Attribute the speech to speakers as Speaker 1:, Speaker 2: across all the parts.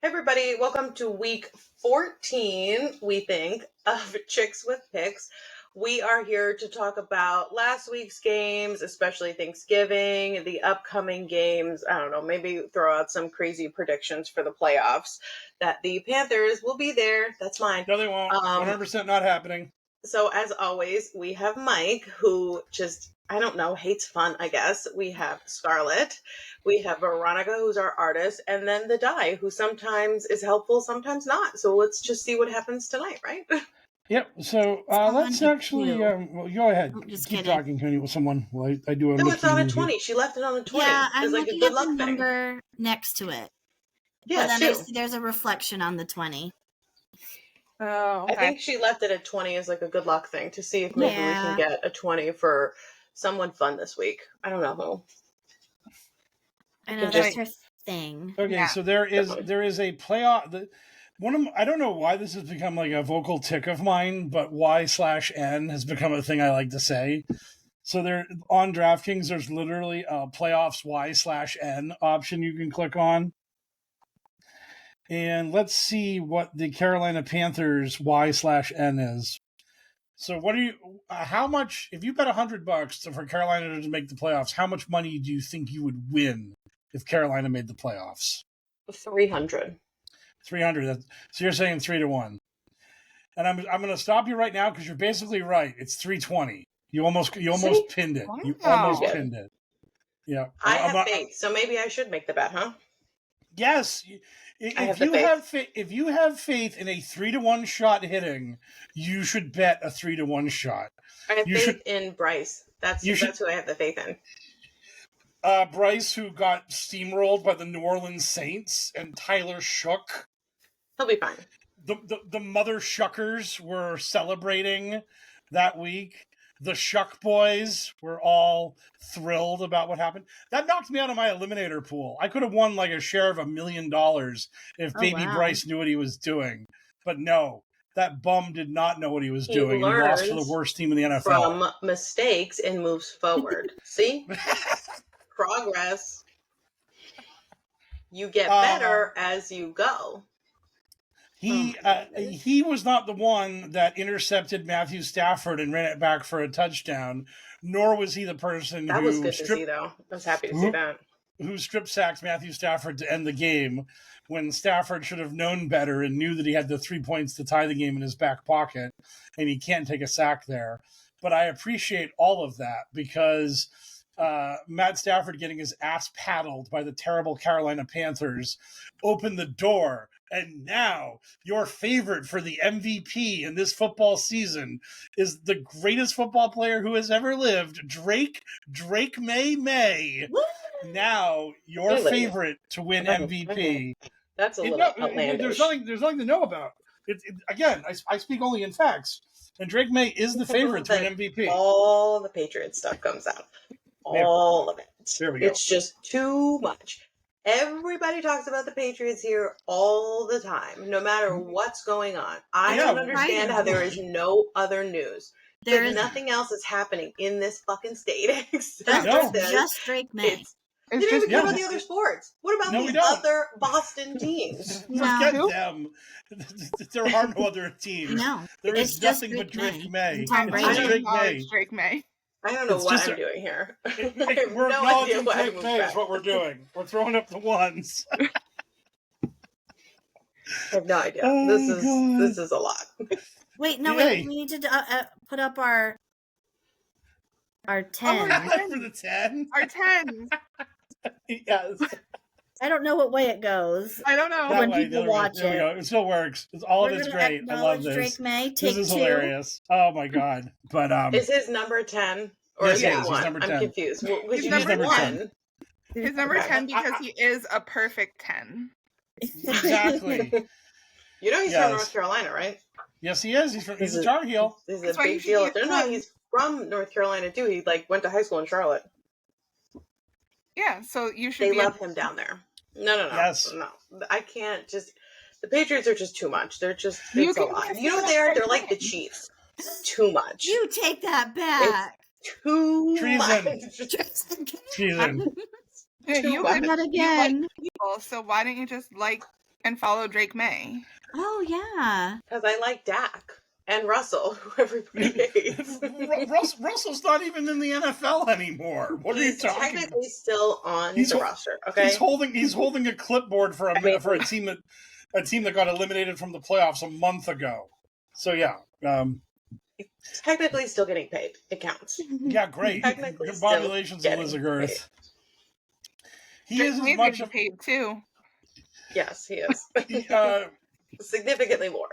Speaker 1: Hey everybody, welcome to week 14, we think, of Chicks with Picks. We are here to talk about last week's games, especially Thanksgiving, the upcoming games. I don't know, maybe throw out some crazy predictions for the playoffs. That the Panthers will be there. That's mine.
Speaker 2: No, they won't. 100% not happening.
Speaker 1: So as always, we have Mike, who just, I don't know, hates fun, I guess. We have Scarlett. We have Veronica, who's our artist. And then the Die, who sometimes is helpful, sometimes not. So let's just see what happens tonight, right?
Speaker 2: Yep. So let's actually, well, go ahead. Keep talking, Connie, with someone. Well, I do.
Speaker 1: No, it's on a 20. She left it on a 20.
Speaker 3: Yeah, I'm
Speaker 1: it's like
Speaker 3: looking
Speaker 1: a good
Speaker 3: at
Speaker 1: luck
Speaker 3: the
Speaker 1: thing.
Speaker 3: number next to it.
Speaker 1: Yeah,
Speaker 3: but then there's a reflection on the 20.
Speaker 4: Oh, okay.
Speaker 1: I think she left it at 20 as like a good luck thing to see if maybe we can get a 20 for someone fun this week. I don't know who.
Speaker 3: I know that's her thing.
Speaker 2: Okay, yeah. So there is a playoff. I don't know why this has become like a vocal tick of mine, but Y/N has become a thing I like to say. So there on DraftKings, there's literally a playoffs Y/N option you can click on. And let's see what the Carolina Panthers Y/N is. So how much, if you bet $100 for Carolina to make the playoffs, how much money do you think you would win if Carolina made the playoffs?
Speaker 1: 300.
Speaker 2: 300. So you're saying 3-1. And I'm going to stop you right now because you're basically right. It's 320. You almost pinned it. Wow. You almost pinned it. Yeah.
Speaker 1: I have faith, so maybe I should make the bet, huh?
Speaker 2: Yes. If you have faith in a 3-1 shot hitting, you should bet a 3-1 shot.
Speaker 1: I have faith in Bryce. That's who I have the faith in.
Speaker 2: Bryce, who got steamrolled by the New Orleans Saints, and Tyler Shook.
Speaker 1: He'll be fine.
Speaker 2: The Mother Shuckers were celebrating that week. The Shuck Boys were all thrilled about what happened. That knocked me out of my eliminator pool. I could have won like a share of $1 million if Baby Bryce knew what he was doing. But no, that bum did not know what he was doing. He lost to the worst team in the NFL.
Speaker 1: From mistakes and moves forward. See? Progress. You get better as you go.
Speaker 2: He was not the one that intercepted Matthew Stafford and ran it back for a touchdown, nor was he the person
Speaker 1: who was good to see, though. I was happy to see that.
Speaker 2: Who strip sacked Matthew Stafford to end the game when Stafford should have known better and knew that he had the 3 points to tie the game in his back pocket, and he can't take a sack there. But I appreciate all of that because Matt Stafford getting his ass paddled by the terrible Carolina Panthers opened the door. And now your favorite for the MVP in this football season is the greatest football player who has ever lived, Drake Maye. Woo! Now your favorite to win MVP.
Speaker 1: That's a little outlandish.
Speaker 2: There's nothing to know about. Again, I speak only in facts. And Drake Maye is the favorite to win MVP.
Speaker 1: All the Patriots stuff comes out. All of it.
Speaker 2: There we go.
Speaker 1: It's just too much. Everybody talks about the Patriots here all the time, no matter what's going on. I don't understand how there is no other news. There's nothing else that's happening in this fucking state except this.
Speaker 3: Just Drake Maye.
Speaker 1: You didn't even care about the other sports. What about the other Boston teams?
Speaker 2: Forget them. There are no other teams.
Speaker 3: No.
Speaker 2: There is nothing but Drake Maye.
Speaker 4: Drake Maye.
Speaker 1: I don't know what I'm doing here.
Speaker 2: We're acknowledging Drake Maye is what we're doing. We're throwing up the ones.
Speaker 1: I have no idea. This is a lot.
Speaker 3: Wait, no, wait. We need to put up our 10.
Speaker 2: For the 10?
Speaker 4: Our 10.
Speaker 2: Yes.
Speaker 3: I don't know what way it goes.
Speaker 4: I don't know.
Speaker 3: When people watch it.
Speaker 2: There we go. It still works. All of it's great. I love this.
Speaker 3: Drake Maye.
Speaker 2: This is hilarious. Oh my god. But
Speaker 1: is his number 10 or
Speaker 2: yes,
Speaker 1: is it 1?
Speaker 2: Number 10.
Speaker 1: I'm confused.
Speaker 4: He's number 1. He's number 10 because he is a perfect 10.
Speaker 2: Exactly.
Speaker 1: You know he's from North Carolina, right?
Speaker 2: Yes, he is. He's a Tar Heel.
Speaker 1: He's a big deal. No, he's from North Carolina too. He went to high school in Charlotte.
Speaker 4: Yeah, so you should.
Speaker 1: They love him down there. No.
Speaker 2: Yes.
Speaker 1: No. I can't just. The Patriots are just too much. They're just. It's a lot. You know what they are? They're like the Chiefs. Too much.
Speaker 3: You take that back.
Speaker 1: It's too
Speaker 2: Treason.
Speaker 3: Much.
Speaker 2: Treason.
Speaker 4: You
Speaker 3: not again.
Speaker 4: like people, so why don't you just like and follow Drake Maye.
Speaker 3: Oh yeah,
Speaker 1: because I like Dak and Russell, who everybody hates.
Speaker 2: Russell's not even in the NFL anymore. What are you
Speaker 1: He's
Speaker 2: talking about?
Speaker 1: technically still on the roster. Okay,
Speaker 2: he's holding a clipboard for a team that got eliminated from the playoffs a month ago. So yeah,
Speaker 1: technically still getting paid. It counts.
Speaker 2: yeah, great.
Speaker 1: Technically
Speaker 2: Congratulations, Elizabeth. He is as much of
Speaker 1: paid too. Yes, he is. Significantly more.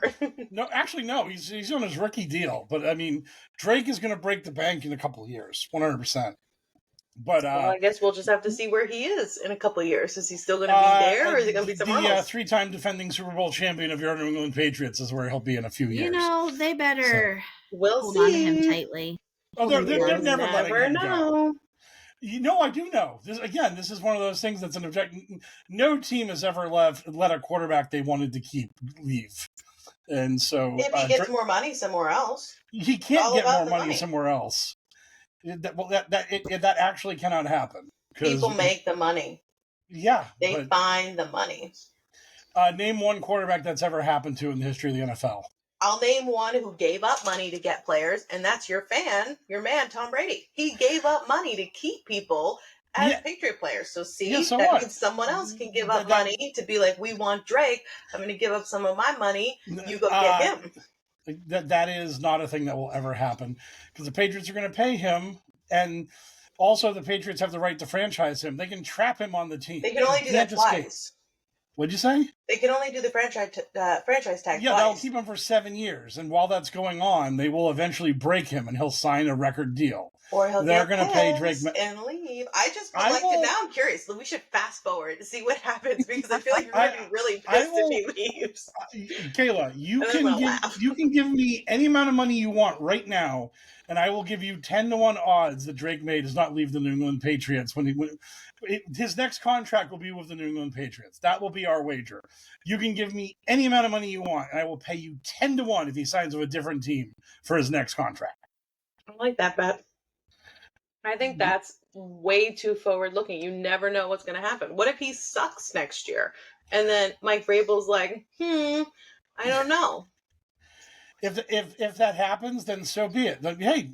Speaker 2: No, actually, no. He's on his rookie deal, but I mean, Drake is going to break the bank in a couple of years, 100%. But
Speaker 1: well, I guess we'll just have to see where he is in a couple of years. Is he still going to be there, or is he going to be somewhere else?
Speaker 2: The 3-time defending Super Bowl champion of your New England Patriots is where he'll be in a few years.
Speaker 3: You know, they better
Speaker 1: hold
Speaker 3: on to him tightly.
Speaker 2: Oh, they're never letting him
Speaker 1: go.
Speaker 2: You know, I do know. This is one of those things that's an object. No team has ever let a quarterback they wanted to keep leave. And so
Speaker 1: if he gets more money somewhere else,
Speaker 2: he can't get more money somewhere else. That actually cannot happen.
Speaker 1: People make the money.
Speaker 2: Yeah,
Speaker 1: they find the money.
Speaker 2: Name one quarterback that's ever happened to in the history of the NFL.
Speaker 1: I'll name one who gave up money to get players, and that's your man, Tom Brady. He gave up money to keep people as Patriot players. So that means someone else can give up money to be like, we want Drake. I'm going to give up some of my money. You go get him.
Speaker 2: That is not a thing that will ever happen because the Patriots are going to pay him, and also the Patriots have the right to franchise him. They can trap him on the team.
Speaker 1: They can only do that twice.
Speaker 2: What'd you say?
Speaker 1: They can only do the franchise tag
Speaker 2: Yeah,
Speaker 1: twice.
Speaker 2: they'll keep him for 7 years, and while that's going on, they will eventually break him, and he'll sign a record deal.
Speaker 1: Or
Speaker 2: they're going to pay Drake
Speaker 1: and leave. Now I'm curious. We should fast forward to see what happens because I feel like you're going to be really pissed if he leaves.
Speaker 2: Kayla, you can give me any amount of money you want right now, and I will give you 10-1 odds that Drake Maye does not leave the New England Patriots when his next contract will be with the New England Patriots. That will be our wager. You can give me any amount of money you want, and I will pay you 10-1 if he signs with a different team for his next contract.
Speaker 1: I like that bet. I think that's way too forward-looking. You never know what's going to happen. What if he sucks next year? And then Mike Vrabel's like, I don't know.
Speaker 2: If that happens, then so be it. Then, hey,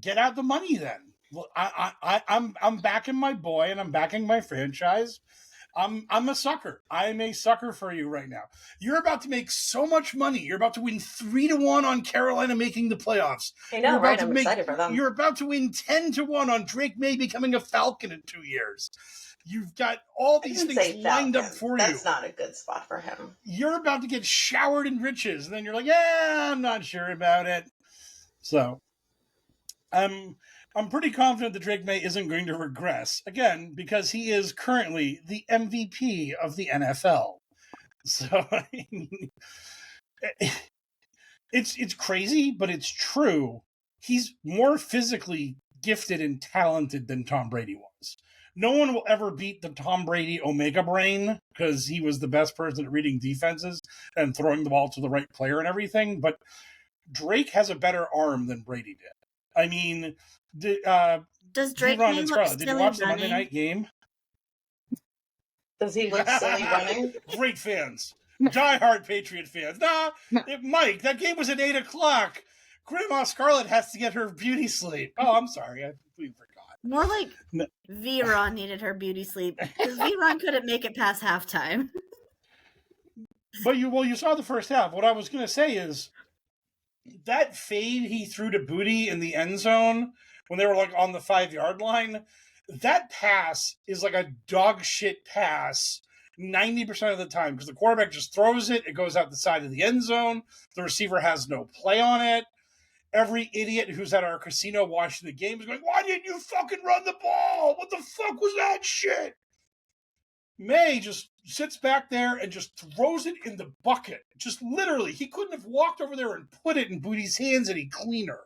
Speaker 2: get out the money then. Well, I'm backing my boy and I'm backing my franchise. I'm a sucker. I'm a sucker for you right now. You're about to make so much money. You're about to win 3-1 on Carolina making the playoffs.
Speaker 1: I know, right? I'm excited for them.
Speaker 2: You're about to win 10-1 on Drake Maye becoming a Falcon in 2 years. You've got all these things lined up for you.
Speaker 1: That's not a good spot for him.
Speaker 2: You're about to get showered in riches, and then you're like, yeah, I'm not sure about it. So, I'm pretty confident that Drake Maye isn't going to regress, again, because he is currently the MVP of the NFL. So, it's crazy, but it's true. He's more physically gifted and talented than Tom Brady was. No one will ever beat the Tom Brady Omega Brain because he was the best person at reading defenses and throwing the ball to the right player and everything, but Drake has a better arm than Brady did. I mean,
Speaker 3: does Drake look silly running?
Speaker 2: Did you watch the Monday night game?
Speaker 1: Does he look silly running?
Speaker 2: Great fans. Die-hard Patriot fans. Mike, that game was at 8 o'clock. Grandma Scarlett has to get her beauty sleep. Oh, I'm sorry. I completely forgot.
Speaker 3: More like V-Ron needed her beauty sleep because V-Ron couldn't make it past halftime.
Speaker 2: But you saw the first half. What I was going to say is that fade he threw to Booty in the end zone when they were like on the 5-yard line, that pass is like a dog shit pass 90% of the time because the quarterback just throws it. It goes out the side of the end zone. The receiver has no play on it. Every idiot who's at our casino watching the game is going, why didn't you fucking run the ball? What the fuck was that shit? Maye just sits back there and just throws it in the bucket. Just literally, he couldn't have walked over there and put it in Booty's hands any cleaner.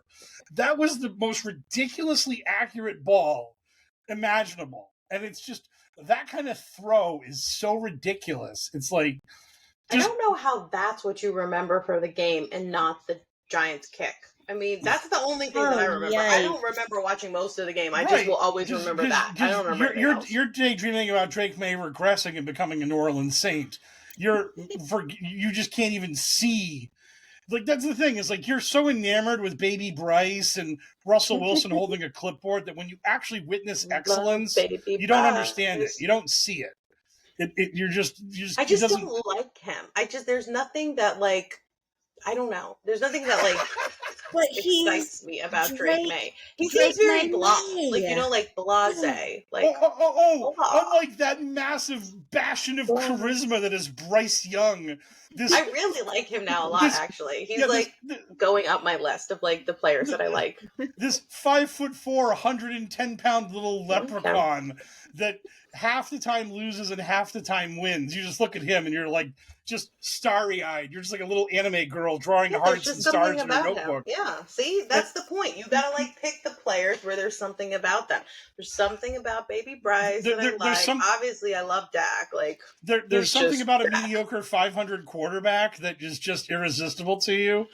Speaker 2: That was the most ridiculously accurate ball imaginable. And it's just, that kind of throw is so ridiculous. It's like...
Speaker 1: I don't know how that's what you remember for the game and not the Giants kick. I mean, that's the only thing that I remember. Yikes. I don't remember watching most of the game. I just will always remember that. I don't remember
Speaker 2: You're daydreaming about Drake Maye regressing and becoming a New Orleans Saint. you just can't even see. Like, that's the thing, is like, you're so enamored with baby Bryce and Russell Wilson holding a clipboard that when you actually witness excellence, you don't understand it. You don't see it. You're just
Speaker 1: I just don't like him. There's nothing that, like, I don't know. There's nothing that, like, excites me about Drake Maye. He seems very blah. Like, you know, like, blasé. Like,
Speaker 2: unlike that massive bastion of charisma that is Bryce Young.
Speaker 1: I really like him now a lot, actually. He's going up my list of, like, the players that I like.
Speaker 2: This 5'4", 110-pound little leprechaun that half the time loses and half the time wins. You just look at him and you're like, just starry-eyed. You're just like a little anime girl drawing hearts and stars in her notebook.
Speaker 1: Yeah, see? That's the point. You gotta, like, pick the players where there's something about them. There's something about baby Bryce that I like. Obviously, I love Dak. Like,
Speaker 2: there's something about a mediocre 500 quarterback that is just irresistible to you.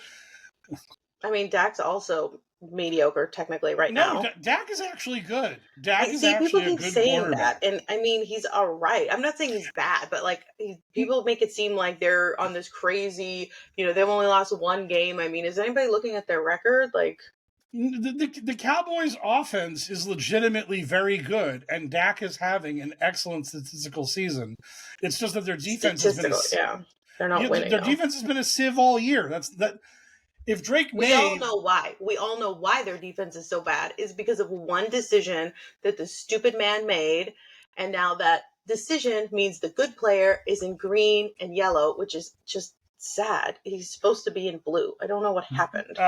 Speaker 1: I mean, Dak's also mediocre technically now.
Speaker 2: No, Dak is actually good.
Speaker 1: People keep saying that, and I mean, he's all right. I'm not saying he's bad, but like, people make it seem like they're on this crazy, you know, they've only lost one game. I mean, is anybody looking at their record? Like,
Speaker 2: the Cowboys' offense is legitimately very good, and Dak is having an excellent statistical season. It's just that their defense has been
Speaker 1: they're not winning.
Speaker 2: Their defense has been a sieve all year. If Drake Maye...
Speaker 1: We all know why. We all know why their defense is so bad. Is because of one decision that the stupid man made, and now that decision means the good player is in green and yellow, which is just sad. He's supposed to be in blue. I don't know what happened.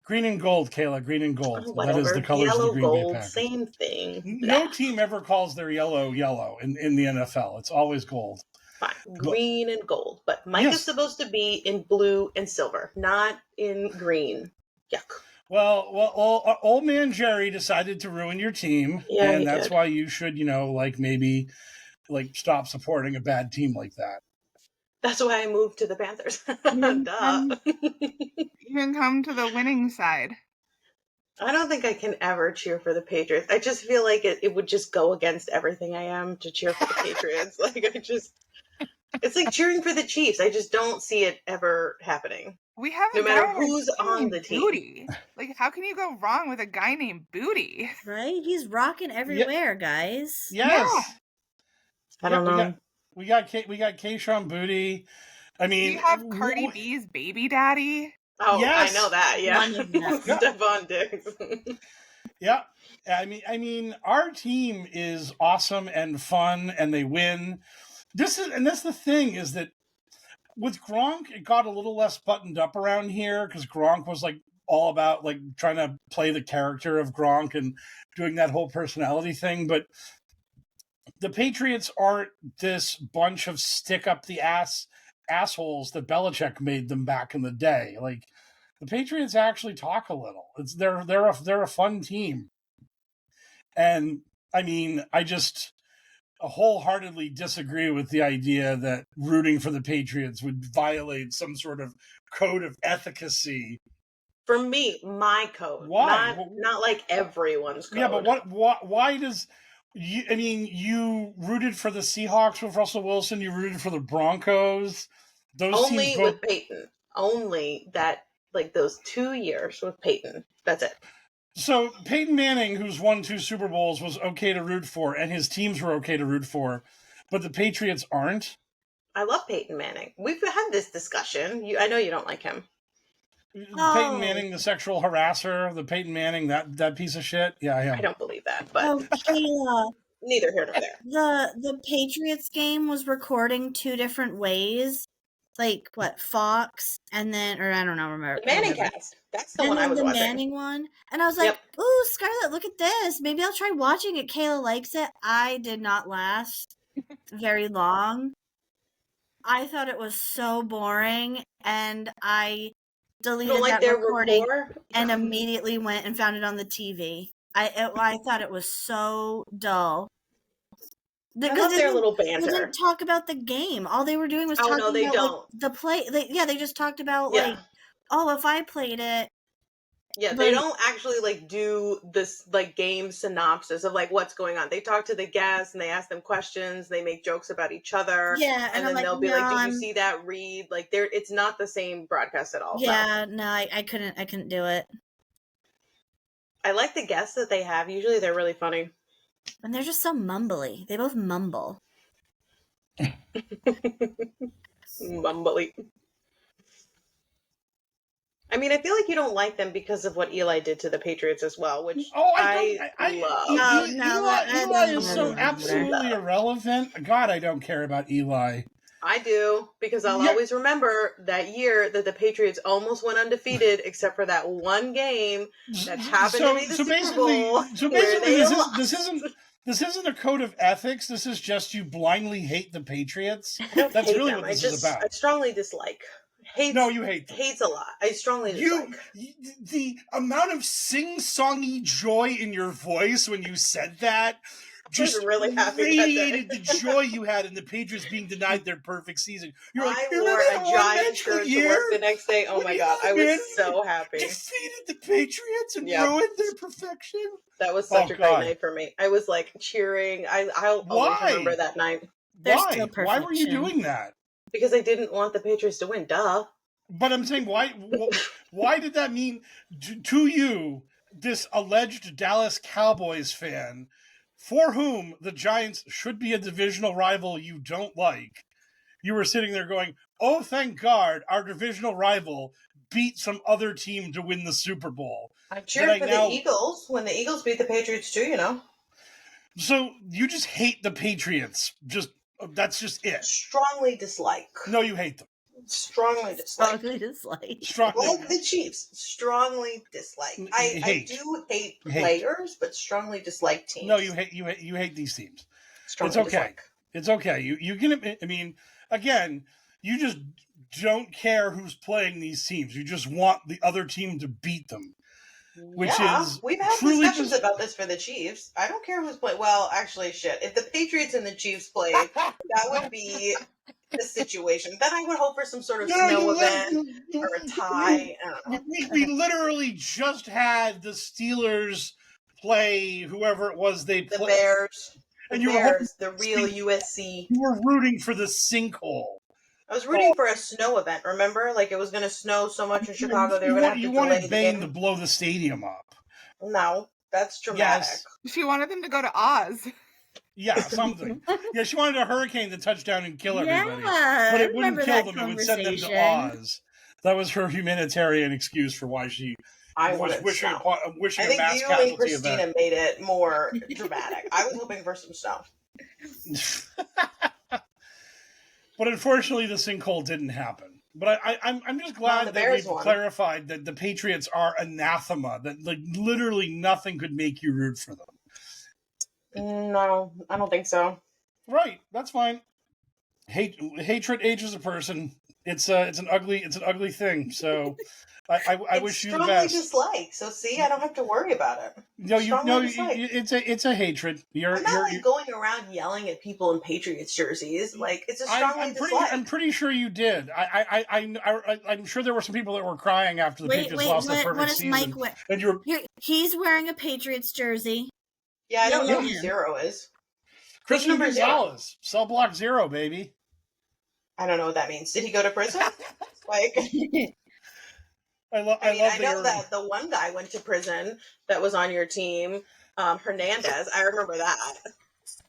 Speaker 2: Green and gold, Kayla. Green and gold.
Speaker 1: That is the colors
Speaker 2: of the Green
Speaker 1: Bay
Speaker 2: Packers.
Speaker 1: Same thing.
Speaker 2: No team ever calls their yellow in the NFL. It's always gold.
Speaker 1: Fine. Green and gold. But Mike is supposed to be in blue and silver, not in green. Yuck.
Speaker 2: Well, old man Jerry decided to ruin your team, and that's why you should, maybe stop supporting a bad team like that.
Speaker 1: That's why I moved to the Panthers. Duh.
Speaker 4: You can come to the winning side.
Speaker 1: I don't think I can ever cheer for the Patriots. I just feel like it would just go against everything I am to cheer for the Patriots. It's like cheering for the Chiefs. I just don't see it ever happening.
Speaker 4: We have
Speaker 1: no matter who's on the team.
Speaker 4: Booty. Like, how can you go wrong with a guy named Booty?
Speaker 3: Right? He's rocking everywhere, guys.
Speaker 2: Yes.
Speaker 1: Yeah. I don't know.
Speaker 2: We got Keyshawn Booty. I mean,
Speaker 4: we have Cardi B's baby daddy.
Speaker 1: Oh, yes. I know that. Yeah, Stephon Diggs.
Speaker 2: Yeah, I mean, our team is awesome and fun, and they win. That's the thing, is that with Gronk, it got a little less buttoned up around here because Gronk was all about trying to play the character of Gronk and doing that whole personality thing. But the Patriots aren't this bunch of stick up the ass assholes that Belichick made them back in the day. The Patriots actually talk a little. They're a fun team. And I mean, I just wholeheartedly disagree with the idea that rooting for the Patriots would violate some sort of code of efficacy.
Speaker 1: For me, my code.
Speaker 2: Why?
Speaker 1: Not like everyone's code.
Speaker 2: Yeah, but why does... You rooted for the Seahawks with Russell Wilson. You rooted for the Broncos.
Speaker 1: Only with Peyton. Only that, those 2 years with Peyton. That's it.
Speaker 2: So Peyton Manning, who's won 2 Super Bowls, was okay to root for, and his teams were okay to root for, but the Patriots aren't.
Speaker 1: I love Peyton Manning. We've had this discussion. I know you don't like him.
Speaker 2: Peyton Manning, the sexual harasser, the Peyton Manning, that piece of shit. Yeah, I am.
Speaker 1: I don't believe that, but neither here nor there.
Speaker 3: The Patriots game was recording 2 different ways. Fox, and then, or I don't know, remember.
Speaker 1: The Manning cast. That's the one I was watching.
Speaker 3: The Manning one. And I was like, ooh, Scarlett, look at this. Maybe I'll try watching it. Kayla likes it. I did not last very long. I thought it was so boring, and I deleted that recording and immediately went and found it on the TV. I thought it was so dull.
Speaker 1: Because their little banter.
Speaker 3: They didn't talk about the game. All they were doing was talking about the play. They just talked about if I played it,
Speaker 1: Yeah, they don't actually like do this like game synopsis of like what's going on. They talk to the guests and they ask them questions. They make jokes about each other.
Speaker 3: Yeah,
Speaker 1: and then they'll be like, "Did you see that? Read." Like, it's not the same broadcast at all.
Speaker 3: Yeah, no, I couldn't do it.
Speaker 1: I like the guests that they have. Usually, they're really funny.
Speaker 3: And they're just so mumbly. They both mumble.
Speaker 1: Mumbly. I mean, I feel like you don't like them because of what Eli did to the Patriots as well, which I love.
Speaker 2: Eli is so absolutely irrelevant. God, I don't care about Eli.
Speaker 1: I do, because I'll always remember that year that the Patriots almost went undefeated, except for that one game that happened to be the Super Bowl.
Speaker 2: So basically, this isn't a code of ethics. This is just you blindly hate the Patriots. That's really what this is about.
Speaker 1: I strongly dislike.
Speaker 2: No, you hate them.
Speaker 1: Hates a lot. I strongly dislike.
Speaker 2: The amount of sing-songy joy in your voice when you said that just
Speaker 1: really happy
Speaker 2: radiated the joy you had in the Patriots being denied their perfect season. You're like,
Speaker 1: I wore a giant shirt to work the next day. Oh my God, I was so happy.
Speaker 2: Defeated the Patriots and ruined their perfection.
Speaker 1: That was such a great night for me. I was like cheering. I'll always remember that night.
Speaker 2: Why? Why were you doing that?
Speaker 1: Because I didn't want the Patriots to win. Duh.
Speaker 2: But I'm saying, why did that mean to you, this alleged Dallas Cowboys fan, for whom the Giants should be a divisional rival you don't like, you were sitting there going, oh, thank God, our divisional rival beat some other team to win the Super Bowl.
Speaker 1: I cheered for the Eagles when the Eagles beat the Patriots too, you know.
Speaker 2: So you just hate the Patriots. That's just it.
Speaker 1: Strongly dislike.
Speaker 2: No, you hate them.
Speaker 1: Strongly dislike.
Speaker 3: Like
Speaker 1: the Chiefs. Strongly dislike. I do hate players, but strongly dislike teams.
Speaker 2: No, you hate these teams.
Speaker 1: Strongly
Speaker 2: it's okay.
Speaker 1: Dislike.
Speaker 2: It's okay. You can. I mean, again, you just don't care who's playing these teams. You just want the other team to beat them. Which is
Speaker 1: we've had discussions about this for the Chiefs. I don't care who's playing. Well, actually, shit. If the Patriots and the Chiefs played, that would be the situation. Then I would hope for some sort of snow event or a tie. I don't know.
Speaker 2: We literally just had the Steelers play whoever it was they played.
Speaker 1: The Bears.
Speaker 2: And
Speaker 1: the real USC.
Speaker 2: You were rooting for the sinkhole.
Speaker 1: I was rooting for a snow event, remember? Like, it was going to snow so much in Chicago, they were going to have to delay the game.
Speaker 2: You wanted Bane to blow the stadium up.
Speaker 1: No, that's dramatic.
Speaker 4: Yes. She wanted them to go to Oz.
Speaker 2: Yeah, something. Yeah, she wanted a hurricane to touch down and kill everybody.
Speaker 3: Yeah,
Speaker 2: but it wouldn't kill them, it would send them to Oz. That was her humanitarian excuse for why she was wishing a mass casualty event.
Speaker 1: I think you and Christina made it more dramatic. I was hoping for some snow.
Speaker 2: But unfortunately, the sinkhole didn't happen. But I'm just glad that we've clarified that the Patriots are anathema, that like literally nothing could make you root for them.
Speaker 1: No, I don't think so.
Speaker 2: Right, that's fine. Hatred ages a person. It's an ugly thing. So I wish you the best.
Speaker 1: Dislike. So see, I don't have to worry about it.
Speaker 2: It's a hatred.
Speaker 1: I'm not going around yelling at people in Patriots jerseys. Like, it's a strongly dislike.
Speaker 2: I'm pretty sure you did. I'm sure there were some people that were crying after the Patriots lost their perfect season.
Speaker 3: He's wearing a Patriots jersey.
Speaker 1: Yeah, I don't know who Zero is.
Speaker 2: Christian Gonzalez, cell block 0, baby.
Speaker 1: I don't know what that means. Did he go to prison? Like, I know that the one guy went to prison that was on your team, Hernandez. I remember that.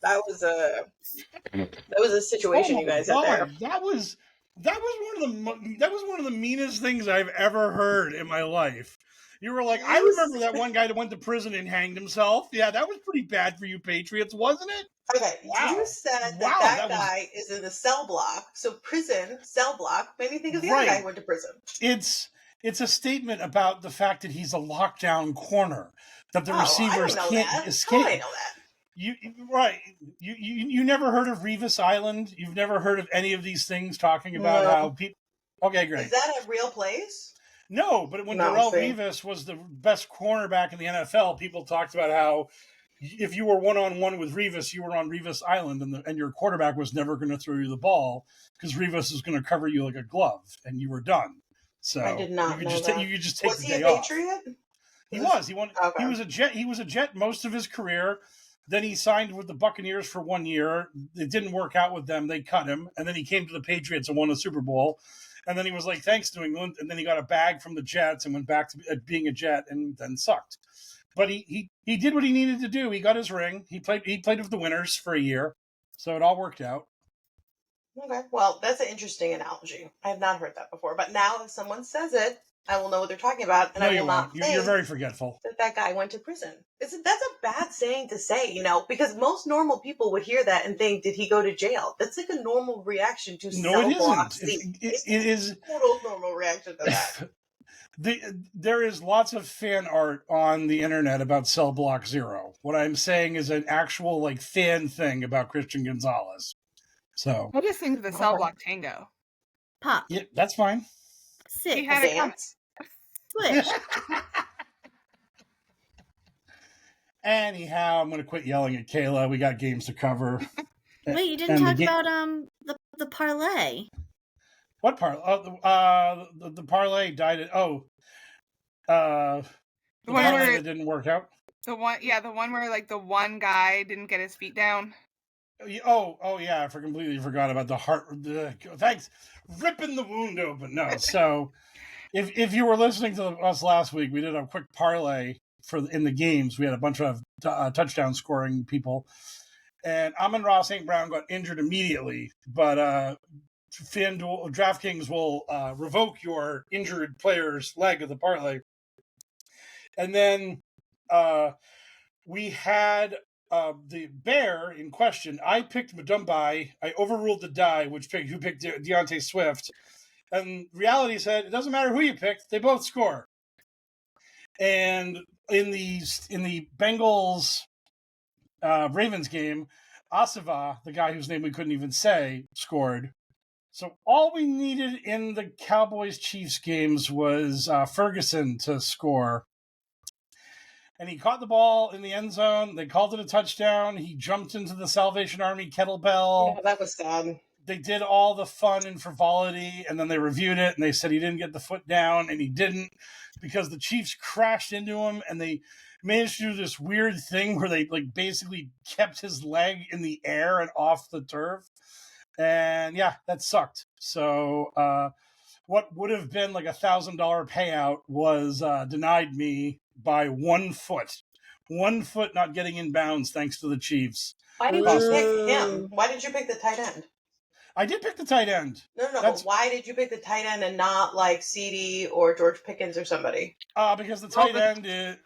Speaker 1: That was a situation you guys had there.
Speaker 2: That was one of the meanest things I've ever heard in my life. You were like, I remember that one guy that went to prison and hanged himself. Yeah, that was pretty bad for you Patriots, wasn't it?
Speaker 1: Okay, you said that guy is in the cell block. So prison, cell block, made me think of the other guy who went to prison.
Speaker 2: It's a statement about the fact that he's a lockdown corner, that the receivers can't escape.
Speaker 1: How do I know that?
Speaker 2: You never heard of Revis Island? You've never heard of any of these things talking about how people... Okay, great.
Speaker 1: Is that a real place?
Speaker 2: No, but when Darrelle Revis was the best cornerback in the NFL, people talked about how if you were one-on-one with Revis, you were on Revis Island, and your quarterback was never going to throw you the ball because Revis was going to cover you like a glove, and you were done. So
Speaker 1: I did not know
Speaker 2: that. You could just take the day off. Was he a Patriot? He was. He won.
Speaker 1: Okay.
Speaker 2: He was a Jet. He was a Jet most of his career. Then he signed with the Buccaneers for 1 year. It didn't work out with them. They cut him, and then he came to the Patriots and won a Super Bowl. And then he was like, "Thanks, New England." And then he got a bag from the Jets and went back to being a Jet, and then sucked. But he did what he needed to do. He got his ring. He played with the winners for a year, so it all worked out.
Speaker 1: Okay, well, that's an interesting analogy. I have not heard that before, but now if someone says it, I will know what they're talking about, and
Speaker 2: No,
Speaker 1: I
Speaker 2: you
Speaker 1: will not
Speaker 2: won't.
Speaker 1: think
Speaker 2: You're very forgetful.
Speaker 1: that guy went to prison. That's a bad saying to say, because most normal people would hear that and think, did he go to jail? That's like a normal reaction to
Speaker 2: No, it
Speaker 1: cell
Speaker 2: isn't.
Speaker 1: block.
Speaker 2: It is
Speaker 1: a total normal reaction to that.
Speaker 2: There is lots of fan art on the internet about Cell Block Zero. What I'm saying is an actual fan thing about Christian Gonzalez. So
Speaker 4: I just think the cell block tango.
Speaker 3: Pop.
Speaker 2: yeah, that's fine.
Speaker 3: Sit.
Speaker 4: He had a
Speaker 1: Dance?
Speaker 3: Switch.
Speaker 2: Anyhow, I'm going to quit yelling at Kayla. We got games to cover.
Speaker 3: Wait, you didn't talk about the parlay.
Speaker 2: What parlay? Oh, the parlay died. The one where it didn't work out.
Speaker 4: The one where the one guy didn't get his feet down.
Speaker 2: Oh yeah, I completely forgot about the heart. Thanks, ripping the wound open. No, so if you were listening to us last week, we did a quick parlay in the games. We had a bunch of touchdown scoring people, and Amon-Ra St. Brown got injured immediately, but FanDuel DraftKings will revoke your injured player's leg of the parlay, and then we had. The bear in question, I picked Madumbai. I overruled the die, who picked Deontay Swift. And reality said, it doesn't matter who you picked, they both score. And in the Bengals Ravens game, Asava, the guy whose name we couldn't even say, scored. So all we needed in the Cowboys-Chiefs games was Ferguson to score. And he caught the ball in the end zone. They called it a touchdown. He jumped into the Salvation Army kettlebell.
Speaker 1: Yeah, that was sad.
Speaker 2: They did all the fun and frivolity, and then they reviewed it, and they said he didn't get the foot down, and he didn't because the Chiefs crashed into him, and they managed to do this weird thing where they basically kept his leg in the air and off the turf. And yeah, that sucked. So what would have been $1,000 payout was denied me by 1 foot. 1 foot not getting in bounds thanks to the Chiefs.
Speaker 1: Why did you pick him? Why did you pick the tight end?
Speaker 2: I did pick the tight end.
Speaker 1: No, but why did you pick the tight end and not CD or George Pickens or somebody?
Speaker 2: Because the tight end is...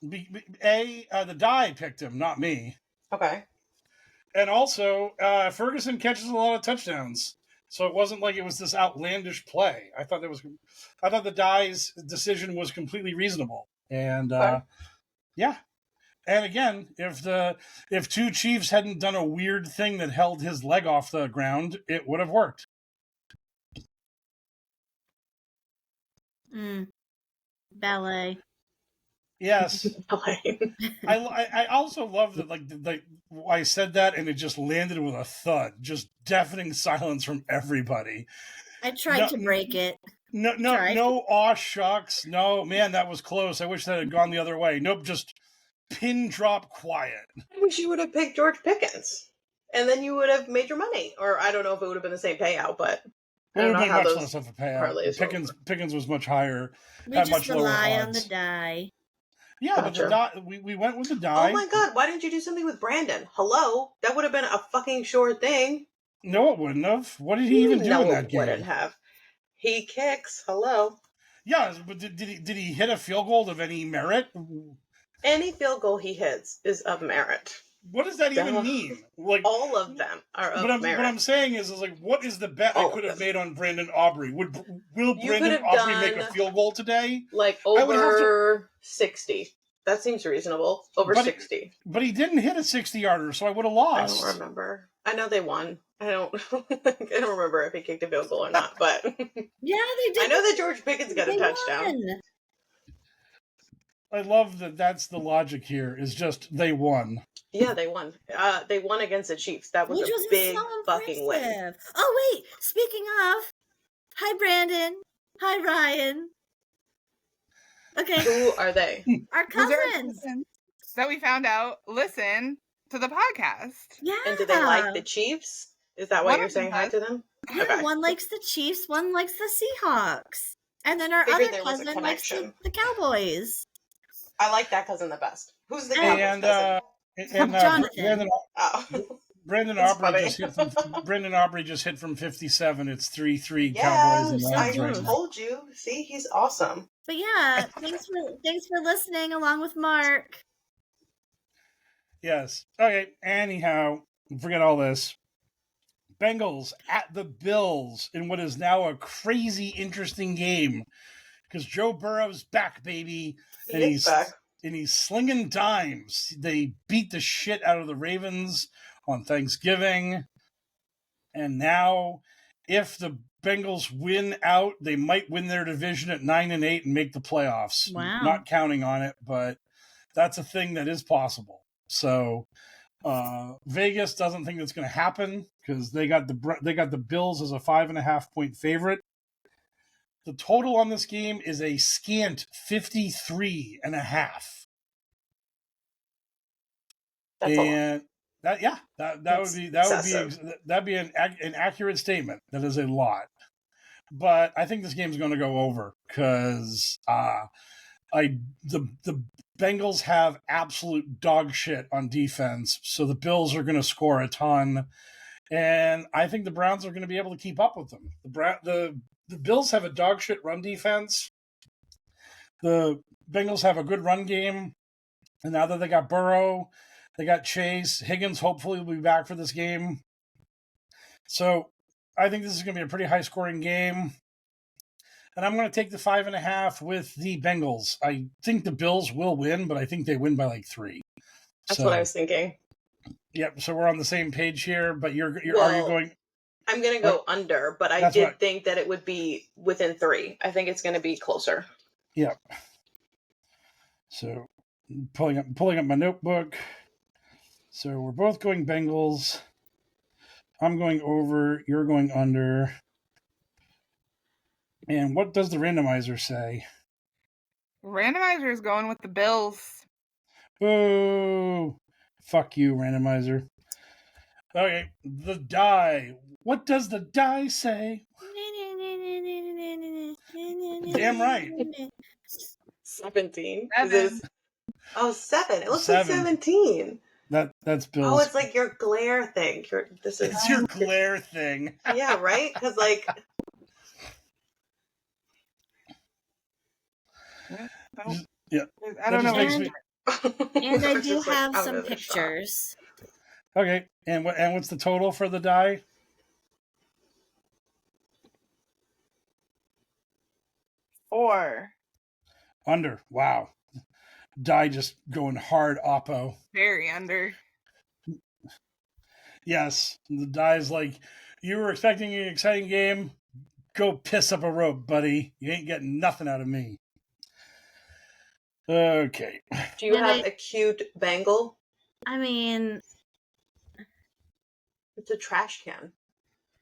Speaker 2: the die picked him, not me.
Speaker 1: Okay.
Speaker 2: And also, Ferguson catches a lot of touchdowns. So it wasn't like it was this outlandish play. I thought the die's decision was completely reasonable. And yeah. And again, if two Chiefs hadn't done a weird thing that held his leg off the ground, it would have worked.
Speaker 3: Ballet.
Speaker 2: Yes. I also love that I said that and it just landed with a thud, just deafening silence from everybody.
Speaker 3: I tried to break it.
Speaker 2: No, aw shucks. No, man, that was close. I wish that had gone the other way. Nope, just pin drop quiet.
Speaker 1: I wish you would have picked George Pickens. And then you would have made your money. Or I don't know if it would have been the same payout, but
Speaker 2: it would have been much less of a payout. Pickens was much higher.
Speaker 3: We just rely on the die.
Speaker 2: Yeah, but the die, we went with the die.
Speaker 1: Oh my god, why didn't you do something with Brandon? Hello? That would have been a fucking sure thing.
Speaker 2: No, it wouldn't have. What did he even do in that game?
Speaker 1: No, it wouldn't have. He kicks. Hello?
Speaker 2: Yeah, but did he hit a field goal of any merit?
Speaker 1: Any field goal he hits is of merit.
Speaker 2: What does that even mean?
Speaker 1: All of them are of merit.
Speaker 2: What I'm saying is what is the bet I could have made on Brandon Aubrey? Will Brandon Aubrey make a field goal today?
Speaker 1: Over 60. That seems reasonable. Over 60.
Speaker 2: But he didn't hit a 60-yarder, so I would have lost.
Speaker 1: I don't remember. I know they won. I don't remember if he kicked a field goal or not, but
Speaker 3: yeah, they did.
Speaker 1: I know that George Pickens got a touchdown.
Speaker 3: Won.
Speaker 2: I love that. That's the logic here. Is just they won.
Speaker 1: Yeah, they won. They won against the Chiefs. That was a big fucking win.
Speaker 3: Oh wait, speaking of, hi Brandon, hi Ryan. Okay.
Speaker 1: Who are they?
Speaker 3: Our
Speaker 4: Those are our
Speaker 3: cousins.
Speaker 4: cousins that we found out listen to the podcast.
Speaker 3: Yeah.
Speaker 1: And do they like the Chiefs? Is that why
Speaker 4: One
Speaker 1: you're
Speaker 4: of them
Speaker 1: saying hi
Speaker 4: does.
Speaker 1: to them?
Speaker 3: Yeah,
Speaker 1: Okay.
Speaker 3: one likes the Chiefs, one likes the Seahawks. And then our
Speaker 1: Figured
Speaker 3: other
Speaker 1: there was a
Speaker 3: cousin likes
Speaker 1: connection.
Speaker 3: the Cowboys.
Speaker 1: I like that cousin the best. Who's the
Speaker 3: And-
Speaker 1: Cowboys cousin?
Speaker 3: Jonathan.
Speaker 1: Brandon
Speaker 2: Aubrey
Speaker 1: funny.
Speaker 2: just hit from Brendan Aubrey just hit from 57. It's 3-3
Speaker 1: Yes,
Speaker 2: Cowboys and
Speaker 1: I
Speaker 2: Rams right now.
Speaker 1: told you. See, he's awesome.
Speaker 3: But yeah, thanks for listening along with Mark.
Speaker 2: Yes. Okay. Anyhow, forget all this. Bengals at the Bills in what is now a crazy, interesting game because Joe Burrow's back, baby, and
Speaker 1: He's back.
Speaker 2: and he's slinging dimes. They beat the shit out of the Ravens on Thanksgiving, and now if the Bengals win out, they might win their division at 9-8 and make the playoffs.
Speaker 3: Wow.
Speaker 2: Not counting on it, but that's a thing that is possible. So Vegas doesn't think that's going to happen because they got the Bills as a 5.5-point favorite. The total on this game is a scant 53.5.
Speaker 1: That's
Speaker 2: And that'd be an accurate statement. That is a lot. But I think this game's going to go over because the Bengals have absolute dog shit on defense, so the Bills are going to score a ton, and I think the Browns are going to be able to keep up with them. The Bills have a dog shit run defense. The Bengals have a good run game, and now that they got Burrow, they got Chase. Higgins hopefully will be back for this game. So I think this is going to be a pretty high-scoring game. And I'm going to take the 5.5 with the Bengals. I think the Bills will win, but I think they win by like 3.
Speaker 1: That's what I was thinking.
Speaker 2: Yep. So we're on the same page here. But are you going?
Speaker 1: I'm going to go under, but I did think that it would be within 3. I think it's going to be closer.
Speaker 2: Yep. So pulling up my notebook. So we're both going Bengals. I'm going over. You're going under. And what does the randomizer say?
Speaker 4: Randomizer is going with the Bills.
Speaker 2: Boo! Fuck you, randomizer. Okay, the die. What does the die say? Damn right.
Speaker 1: 17.
Speaker 4: 7.
Speaker 1: 7. It looks like 17.
Speaker 2: That's Bills.
Speaker 1: Oh, it's like your glare thing.
Speaker 2: It's your glare thing.
Speaker 1: Yeah, right? Because
Speaker 2: yeah.
Speaker 4: I don't know.
Speaker 3: And I do have some pictures.
Speaker 2: Okay, and what's the total for the die?
Speaker 4: 4.
Speaker 2: Under. Wow. Die just going hard oppo.
Speaker 4: Very under.
Speaker 2: Yes. The die is like, you were expecting an exciting game. Go piss up a rope, buddy. You ain't getting nothing out of me. Okay.
Speaker 1: Do you have a cute bangle?
Speaker 3: I mean,
Speaker 1: it's a trash can.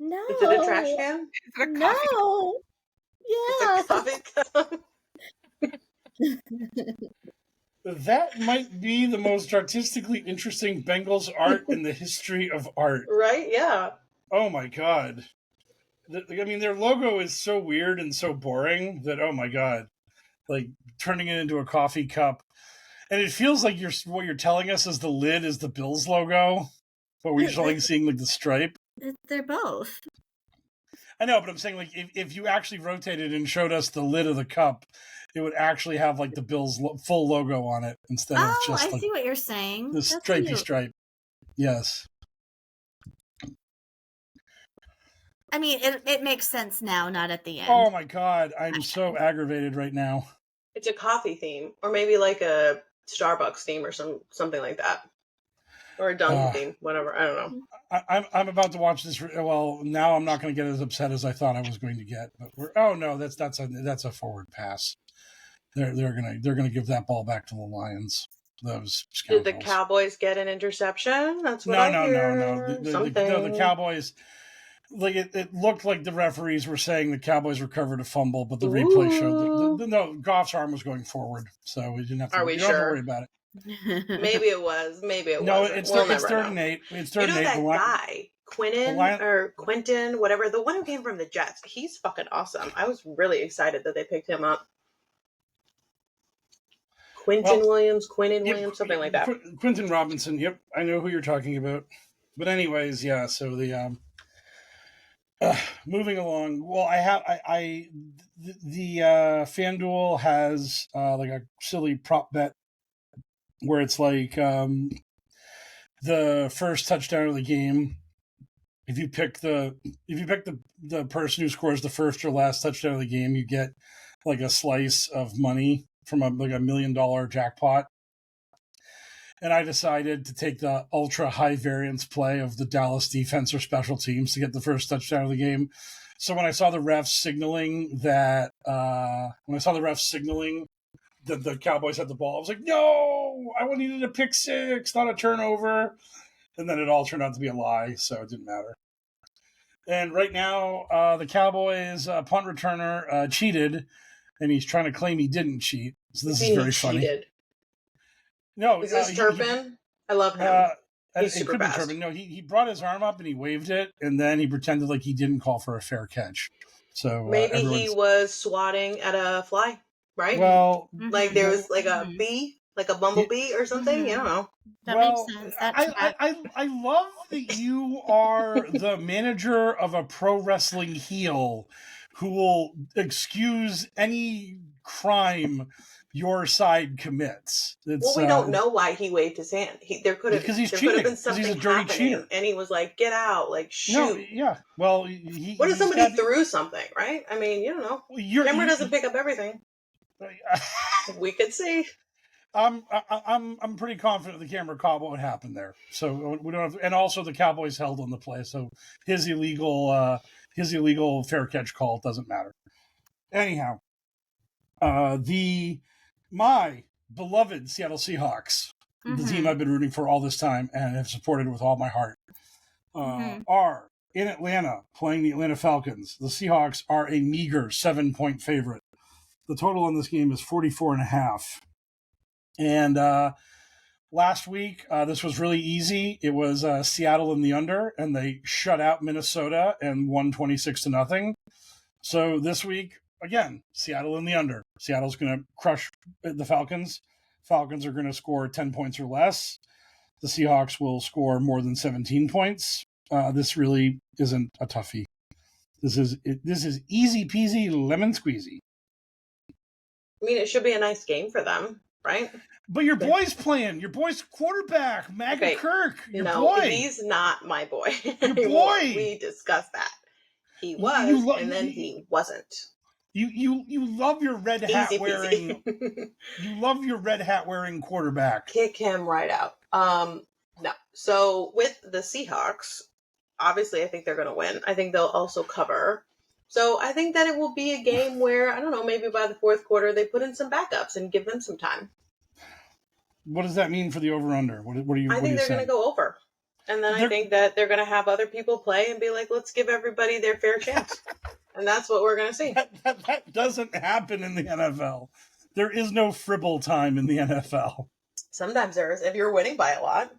Speaker 3: No.
Speaker 1: Is it a trash can?
Speaker 4: Is it a coffee?
Speaker 3: No. Yeah.
Speaker 1: It's a coffee cup.
Speaker 2: That might be the most artistically interesting Bengals art in the history of art.
Speaker 1: Right? Yeah.
Speaker 2: Oh my god. I mean, their logo is so weird and so boring that, oh my god. Like, turning it into a coffee cup. And it feels like what you're telling us is the lid is the Bills logo, but we're just only seeing, like, the stripe.
Speaker 3: They're both.
Speaker 2: I know, but I'm saying, like, if you actually rotated and showed us the lid of the cup, it would actually have, like, the Bills full logo on it instead of just,
Speaker 3: I
Speaker 2: like,
Speaker 3: see what you're saying.
Speaker 2: the stripey stripe. Yes.
Speaker 3: I mean, it makes sense now, not at the end.
Speaker 2: Oh my god, I'm so aggravated right now.
Speaker 1: It's a coffee theme, or maybe like a Starbucks theme, or something like that, or a Dunkin' theme, whatever. I don't know.
Speaker 2: I'm about to watch this. Well, now I'm not going to get as upset as I thought I was going to get. But that's a forward pass. They're gonna give that ball back to the Lions. Those scoundrels.
Speaker 1: Did the Cowboys get an interception? That's what
Speaker 2: No. The Cowboys. like it looked like the referees were saying the Cowboys recovered a fumble, but the replay showed no, Goff's arm was going forward, so we didn't have to.
Speaker 1: Are we
Speaker 2: don't have to worry about it.
Speaker 1: Maybe it was. Maybe it
Speaker 2: No,
Speaker 1: wasn't.
Speaker 2: it's
Speaker 1: We'll
Speaker 2: it's
Speaker 1: never
Speaker 2: third
Speaker 1: know.
Speaker 2: and 8. It's third
Speaker 1: You know
Speaker 2: and 8.
Speaker 1: that guy, Quentin, whatever, the one who came from the Jets. He's fucking awesome. I was really excited that they picked him up. Quentin Williams, something like that.
Speaker 2: Quentin Robinson. Yep, I know who you're talking about. But anyways, yeah. So the moving along. Well, the FanDuel has like a silly prop bet where it's like the first touchdown of the game. If you pick the person who scores the first or last touchdown of the game, you get like a slice of money from a $1 million jackpot. And I decided to take the ultra high variance play of the Dallas defense or special teams to get the first touchdown of the game. So when I saw the refs signaling that the Cowboys had the ball, I was like, no, I needed a pick six, not a turnover. And then it all turned out to be a lie, so it didn't matter. And right now, the Cowboys punt returner cheated, and he's trying to claim he didn't cheat. So this is very funny.
Speaker 1: Cheated.
Speaker 2: No,
Speaker 1: is this Turpin? I love him. He's super fast. Turpin.
Speaker 2: No, he brought his arm up and he waved it, and then he pretended like he didn't call for a fair catch. So
Speaker 1: maybe he was swatting at a fly, right?
Speaker 2: Well,
Speaker 1: like there was like a bee, like a bumblebee or something. I don't know.
Speaker 3: That makes sense.
Speaker 2: I love that you are the manager of a pro wrestling heel who will excuse any crime your side commits. We
Speaker 1: don't know why he waved his hand. There could have been something
Speaker 2: he's a dirty
Speaker 1: happening,
Speaker 2: cheater.
Speaker 1: And he was like, "Get out!" Like, shoot.
Speaker 2: No, yeah. Well,
Speaker 1: what if somebody threw something? Right? I mean, you don't know. Camera doesn't pick up everything. We could see.
Speaker 2: I'm pretty confident the camera caught what happened there. So we don't have, and also the Cowboys held on the play, so his illegal fair catch call doesn't matter. Anyhow, my beloved Seattle Seahawks, the team I've been rooting for all this time and have supported with all my heart, are in Atlanta playing the Atlanta Falcons. The Seahawks are a meager 7-point favorite. The total on this game is 44.5. And last week, this was really easy. It was Seattle in the under, and they shut out Minnesota and won 26-0. So this week, again, Seattle in the under. Seattle's going to crush the Falcons. Falcons are going to score 10 points or less. The Seahawks will score more than 17 points. This really isn't a toughie. This is easy peasy lemon squeezy.
Speaker 1: I mean, it should be a nice game for them, right?
Speaker 2: But your boy's playing. Your boy's quarterback, Maggie Kirk. Your boy.
Speaker 1: He's not my boy.
Speaker 2: Your boy.
Speaker 1: We discussed that. He was, and then he wasn't.
Speaker 2: You love your red hat wearing. You love your red hat wearing quarterback.
Speaker 1: Kick him right out. No. So with the Seahawks, obviously, I think they're going to win. I think they'll also cover. So I think that it will be a game where, I don't know, maybe by the fourth quarter, they put in some backups and give them some time.
Speaker 2: What does that mean for the over-under? What are you?
Speaker 1: I think they're going to go over. And then I think that they're going to have other people play and be like, let's give everybody their fair chance. And that's what we're going to see.
Speaker 2: That doesning happen in the NFL. There is no fribble time in the NFL.
Speaker 1: Sometimes there is, if you're winning by a lot.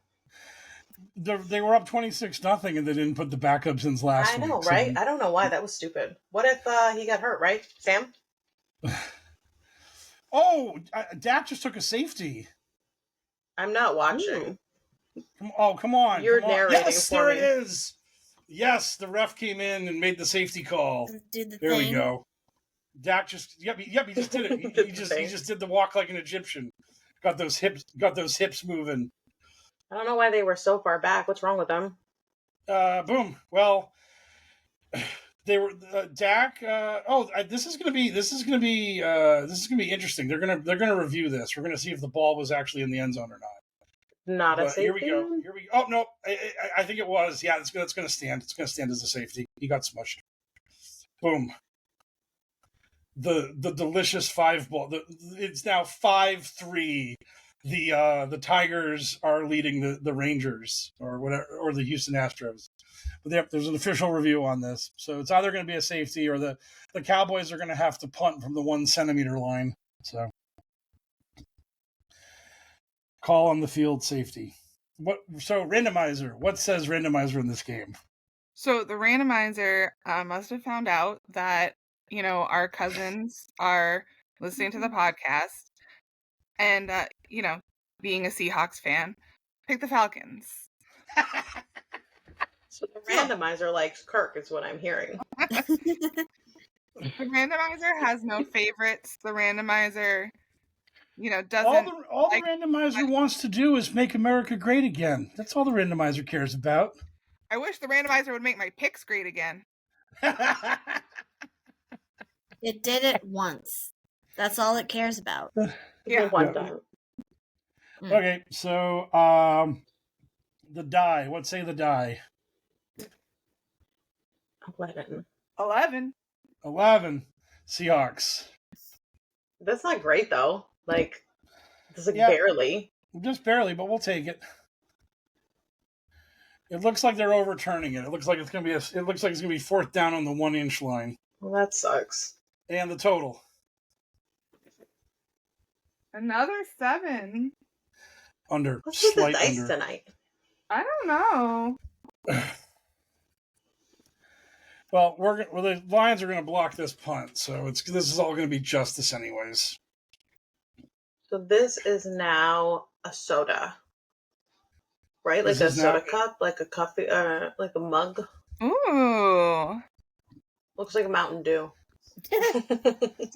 Speaker 2: They were up 26-0 and they didn't put the backups in last week.
Speaker 1: I know, right? I don't know why. That was stupid. What if he got hurt, right, Sam?
Speaker 2: Dak just took a safety.
Speaker 1: I'm not watching.
Speaker 2: Come on.
Speaker 1: You're narrating
Speaker 2: yes,
Speaker 1: for
Speaker 2: there
Speaker 1: me.
Speaker 2: It is. Yes, the ref came in and made the safety call. There we go. Dak just he just did it. He just did the walk like an Egyptian. Got those hips moving.
Speaker 1: I don't know why they were so far back. What's wrong with them?
Speaker 2: Boom. Well, they were Dak. This is gonna be interesting. They're gonna review this. We're gonna see if the ball was actually in the end zone or not.
Speaker 1: Not a safety.
Speaker 2: Here we go. Oh no, I think it was. Yeah, it's gonna stand. It's gonna stand as a safety. He got smushed. Boom. The delicious 5 ball. It's now 5-3. The Tigers are leading the Rangers or whatever, or the Houston Astros. But there's an official review on this. So it's either going to be a safety or the Cowboys are going to have to punt from the 1 centimeter line. So call on the field safety. So randomizer, what says randomizer in this game?
Speaker 4: So the randomizer must have found out that, our cousins are listening to the podcast and, being a Seahawks fan, pick the Falcons.
Speaker 1: So the randomizer likes Kirk is what I'm hearing.
Speaker 4: The randomizer has no favorites. The randomizer, doesn't...
Speaker 2: All the randomizer wants to do is make America great again. That's all the randomizer cares about.
Speaker 4: I wish the randomizer would make my picks great again.
Speaker 3: It did it once. That's all it cares about.
Speaker 1: Yeah, one time.
Speaker 2: Okay, so the die. What say the die?
Speaker 4: 11.
Speaker 2: 11. Seahawks.
Speaker 1: That's not great though. Like, it's like barely.
Speaker 2: Just barely, but we'll take it. It looks like they're overturning it. It looks like it's gonna be it's gonna be 4th down on the 1 inch line.
Speaker 1: Well, that sucks.
Speaker 2: And the total.
Speaker 4: Another 7.
Speaker 2: Under.
Speaker 1: What's with the
Speaker 2: Slight
Speaker 1: dice
Speaker 2: under.
Speaker 1: tonight?
Speaker 4: I don't know.
Speaker 2: Well, the Lions are going to block this punt, so this is all going to be justice anyways.
Speaker 1: So this is now a soda, right? Like a soda cup, like a coffee, like a mug.
Speaker 4: Ooh.
Speaker 1: Looks like a Mountain Dew.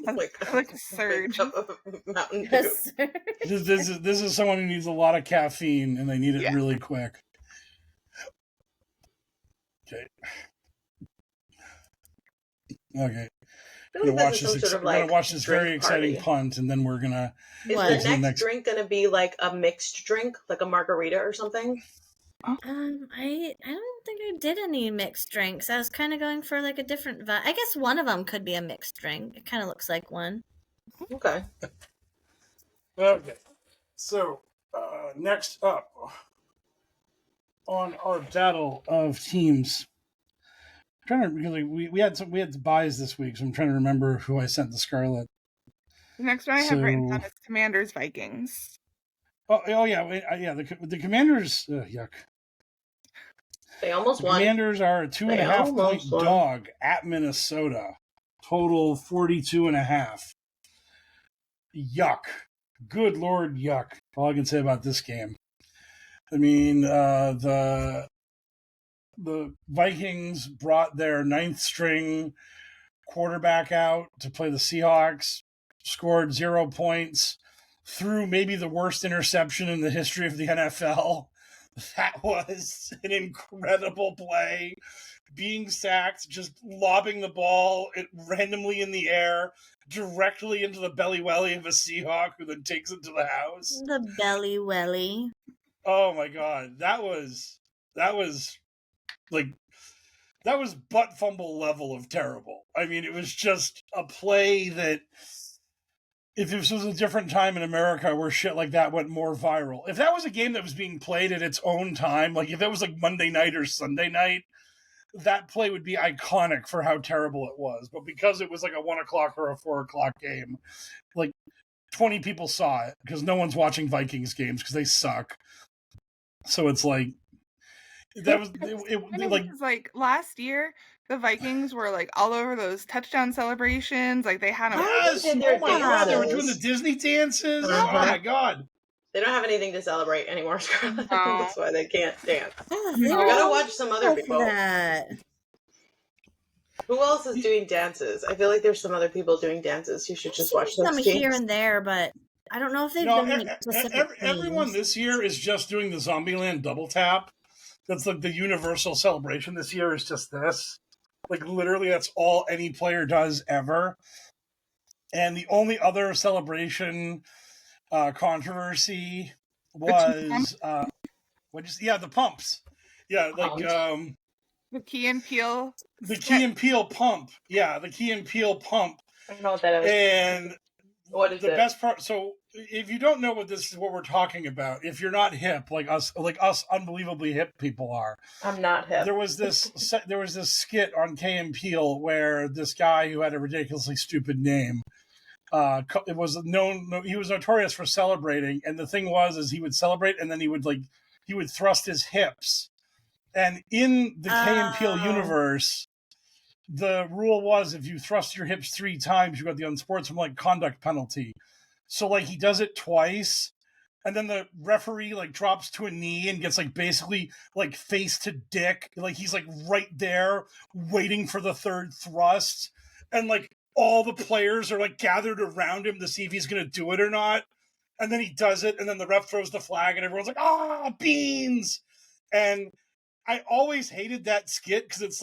Speaker 4: like a surge.
Speaker 1: Mountain Dew.
Speaker 2: This is someone who needs a lot of caffeine, and they need it really quick. Okay. Okay. We're going to watch this very exciting punt, and then we're going to...
Speaker 1: Is the next drink going to be like a mixed drink, like a margarita or something?
Speaker 3: I don't think I did any mixed drinks. I was kind of going for like a different vibe. I guess one of them could be a mixed drink. It kind of looks like one.
Speaker 1: Okay.
Speaker 2: Okay. So, next up on our battle of teams... we had buys this week, so I'm trying to remember who I sent the Scarlet.
Speaker 4: The next one I have written down is Commanders Vikings.
Speaker 2: Oh yeah. The Commanders. Yuck.
Speaker 1: They almost won.
Speaker 2: Commanders are a 2.5 point dog at Minnesota. Total 42.5. Yuck. Good Lord, yuck. All I can say about this game. I mean, the Vikings brought their 9th string quarterback out to play the Seahawks, scored 0 points, threw maybe the worst interception in the history of the NFL. That was an incredible play. Being sacked, just lobbing the ball randomly in the air, directly into the belly welly of a Seahawk, who then takes it to the house.
Speaker 3: The belly welly.
Speaker 2: Oh my God. That was butt fumble level of terrible. I mean, it was just a play that if this was a different time in America where shit like that went more viral, if that was a game that was being played at its own time, like if it was like Monday night or Sunday night, that play would be iconic for how terrible it was. But because it was like a 1 o'clock or a 4 o'clock game, like 20 people saw it because no one's watching Vikings games because they suck. So it's like, that was
Speaker 4: like last year the Vikings were like all over those touchdown celebrations. Like they had them.
Speaker 2: Yes, oh my God, they were doing the Disney dances. Oh my God.
Speaker 1: They don't have anything to celebrate anymore, Scarlett.
Speaker 4: No.
Speaker 1: That's why they can't dance. We gotta watch some other people. Who else is doing dances? I feel like there's some other people doing dances. You should just watch those
Speaker 3: some here and there, but I don't know if they've been like specific
Speaker 2: everyone this year is just doing the Zombieland double tap. That's like the universal celebration this year is just this. Like literally that's all any player does ever. And the only other celebration controversy was the pumps. Yeah, like
Speaker 4: the Key and Peele.
Speaker 2: The Key and Peele pump. Yeah, the Key and Peele pump.
Speaker 1: I don't know what that is.
Speaker 2: And
Speaker 1: what is
Speaker 2: the
Speaker 1: it?
Speaker 2: best part? So if you don't know what we're talking about, if you're not hip like us unbelievably hip people are,
Speaker 1: I'm not hip.
Speaker 2: there was this skit on Key and Peele where this guy who had a ridiculously stupid name, it was he was notorious for celebrating, and the thing was he would celebrate and then he would thrust his hips, and in the Key and Peele universe, the rule was if you thrust your hips 3 times, you got the unsportsmanlike conduct penalty. So he does it twice, and then the referee drops to a knee and gets basically face to dick. He's right there waiting for the third thrust, and all the players are gathered around him to see if he's gonna do it or not. And then he does it, and then the ref throws the flag, and everyone's like, "Ah, beans!" And I always hated that skit because it's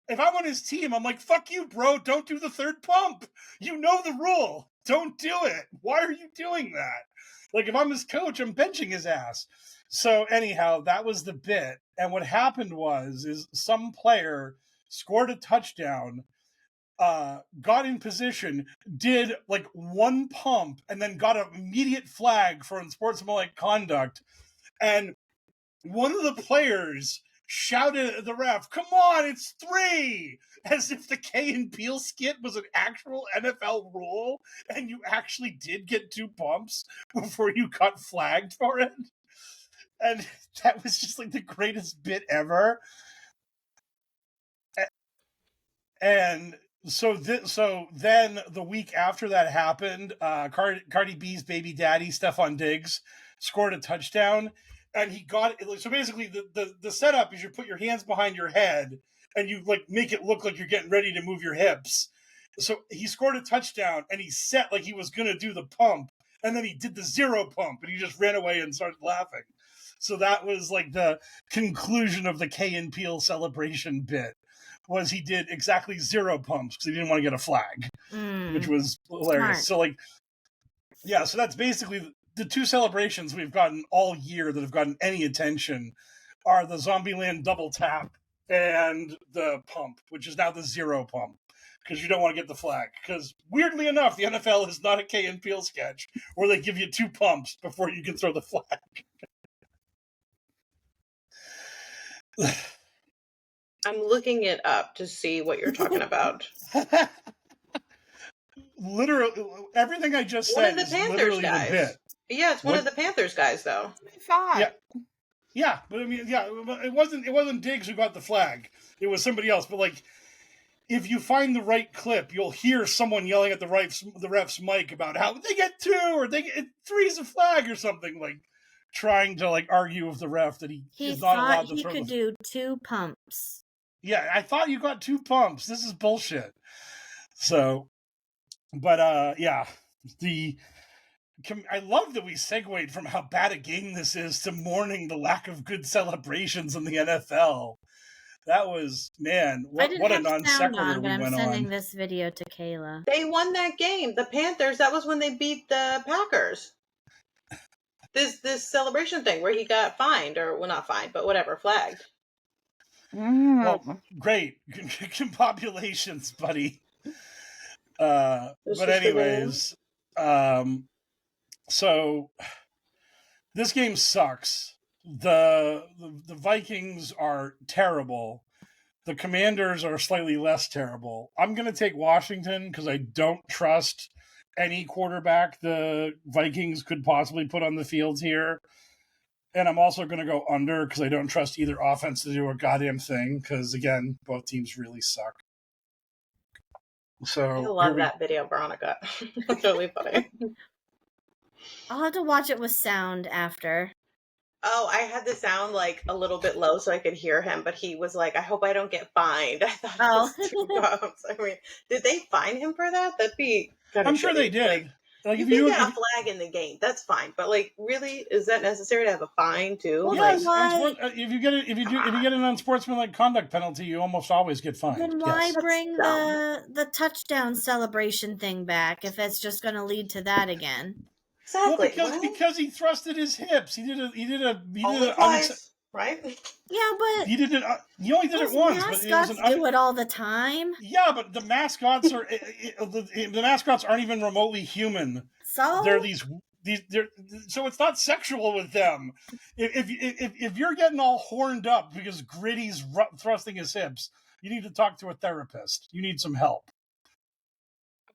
Speaker 2: if I'm on his team, I'm like, fuck you, bro. Don't do the third pump. You know the rule. Don't do it. Why are you doing that? If I'm his coach, I'm benching his ass. So anyhow, that was the bit. And what happened is some player scored a touchdown, got in position, did 1 pump, and then got an immediate flag for unsportsmanlike conduct. And one of the players shouted at the ref, "Come on, it's 3!" As if the Key and Peele skit was an actual NFL rule, and you actually did get 2 pumps before you got flagged for it. And that was just the greatest bit ever. And so then the week after that happened, Cardi B's baby daddy, Stephon Diggs, scored a touchdown. And he got it. So basically, the setup is you put your hands behind your head and you make it look like you're getting ready to move your hips. So he scored a touchdown and he set he was going to do the pump, and then he did the 0 pump and he just ran away and started laughing. So that was the conclusion of the Key and Peele celebration bit, was he did exactly 0 pumps because he didn't want to get a flag, which was hilarious. Smart. So yeah, so that's basically the 2 celebrations we've gotten all year that have gotten any attention are the Zombieland double tap and the pump, which is now the 0 pump, because you don't want to get the flag. Because weirdly enough, the NFL is not a Key and Peele sketch where they give you 2 pumps before you can throw the flag.
Speaker 1: I'm looking it up to see what you're talking about.
Speaker 2: Literally, everything I just said is literally the bit.
Speaker 1: Yeah, it's one of the Panthers guys, though.
Speaker 4: I thought.
Speaker 2: Yeah, but I mean, it wasn't Diggs who got the flag. It was somebody else. But if you find the right clip, you'll hear someone yelling at the ref's mic about how they get 2 or they get 3's a flag or something, trying to argue with the ref that he is not allowed to throw.
Speaker 3: He could do 2 pumps.
Speaker 2: Yeah, I thought you got 2 pumps. This is bullshit. So, but yeah, I love that we segued from how bad a game this is to mourning the lack of good celebrations in the NFL. That was, man, what a non sequitur we went on.
Speaker 3: I'm sending this video to Kayla.
Speaker 1: They won that game. The Panthers, that was when they beat the Packers. This celebration thing where he got fined, or well, not fined, but whatever, flagged.
Speaker 2: Well, great. Populations, buddy. But anyways, so this game sucks. The Vikings are terrible. The Commanders are slightly less terrible. I'm going to take Washington because I don't trust any quarterback the Vikings could possibly put on the field here. And I'm also going to go under because I don't trust either offense to do a goddamn thing because, again, both teams really suck. So
Speaker 1: I love that video, Veronica. It's really funny.
Speaker 3: I'll have to watch it with sound after.
Speaker 1: Oh, I had the sound a little bit low so I could hear him, but he was like, I hope I don't get fined. I thought it was 2 bumps. I mean, did they fine him for that? That'd be kind of
Speaker 2: I'm sure they did.
Speaker 1: If you get a flag in the game, that's fine. But really, is that necessary to have a fine too?
Speaker 3: Well,
Speaker 2: yes, if you get an unsportsmanlike conduct penalty, you almost always get fined.
Speaker 3: Then why bring the touchdown celebration thing back if it's just going to lead to that again?
Speaker 1: Exactly.
Speaker 2: Well, because he thrusted his hips. He did
Speaker 1: twice, right?
Speaker 3: Yeah, but
Speaker 2: he did it. He only did it once.
Speaker 3: Mascots do it all the time.
Speaker 2: Yeah, but the mascots are the mascots aren't even remotely human.
Speaker 3: So
Speaker 2: they're these So it's not sexual with them. If you're getting all horned up because Gritty's thrusting his hips, you need to talk to a therapist. You need some help.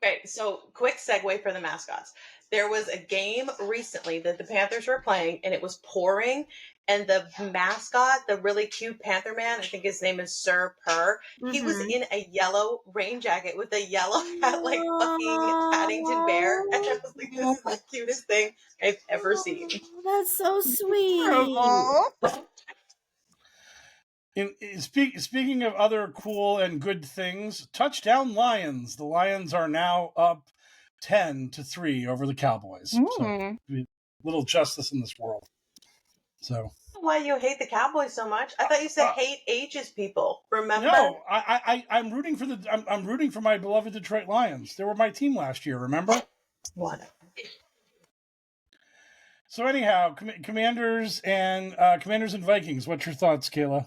Speaker 1: Okay, so quick segue for the mascots. There was a game recently that the Panthers were playing, and it was pouring, and the mascot, the really cute Panther man, I think his name is Sir Purr, he was in a yellow rain jacket with a yellow hat, like fucking Paddington Bear, and I was like, this is the cutest thing I've ever seen.
Speaker 3: That's so sweet.
Speaker 2: Speaking of other cool and good things, touchdown Lions. The Lions are now up 10-3 over the Cowboys. So little justice in this world. So
Speaker 1: why you hate the Cowboys so much? I thought you said hate ages people. Remember?
Speaker 2: No, I'm rooting for I'm rooting for my beloved Detroit Lions. They were my team last year. Remember?
Speaker 1: What?
Speaker 2: So anyhow, Commanders and Vikings. What's your thoughts, Kayla?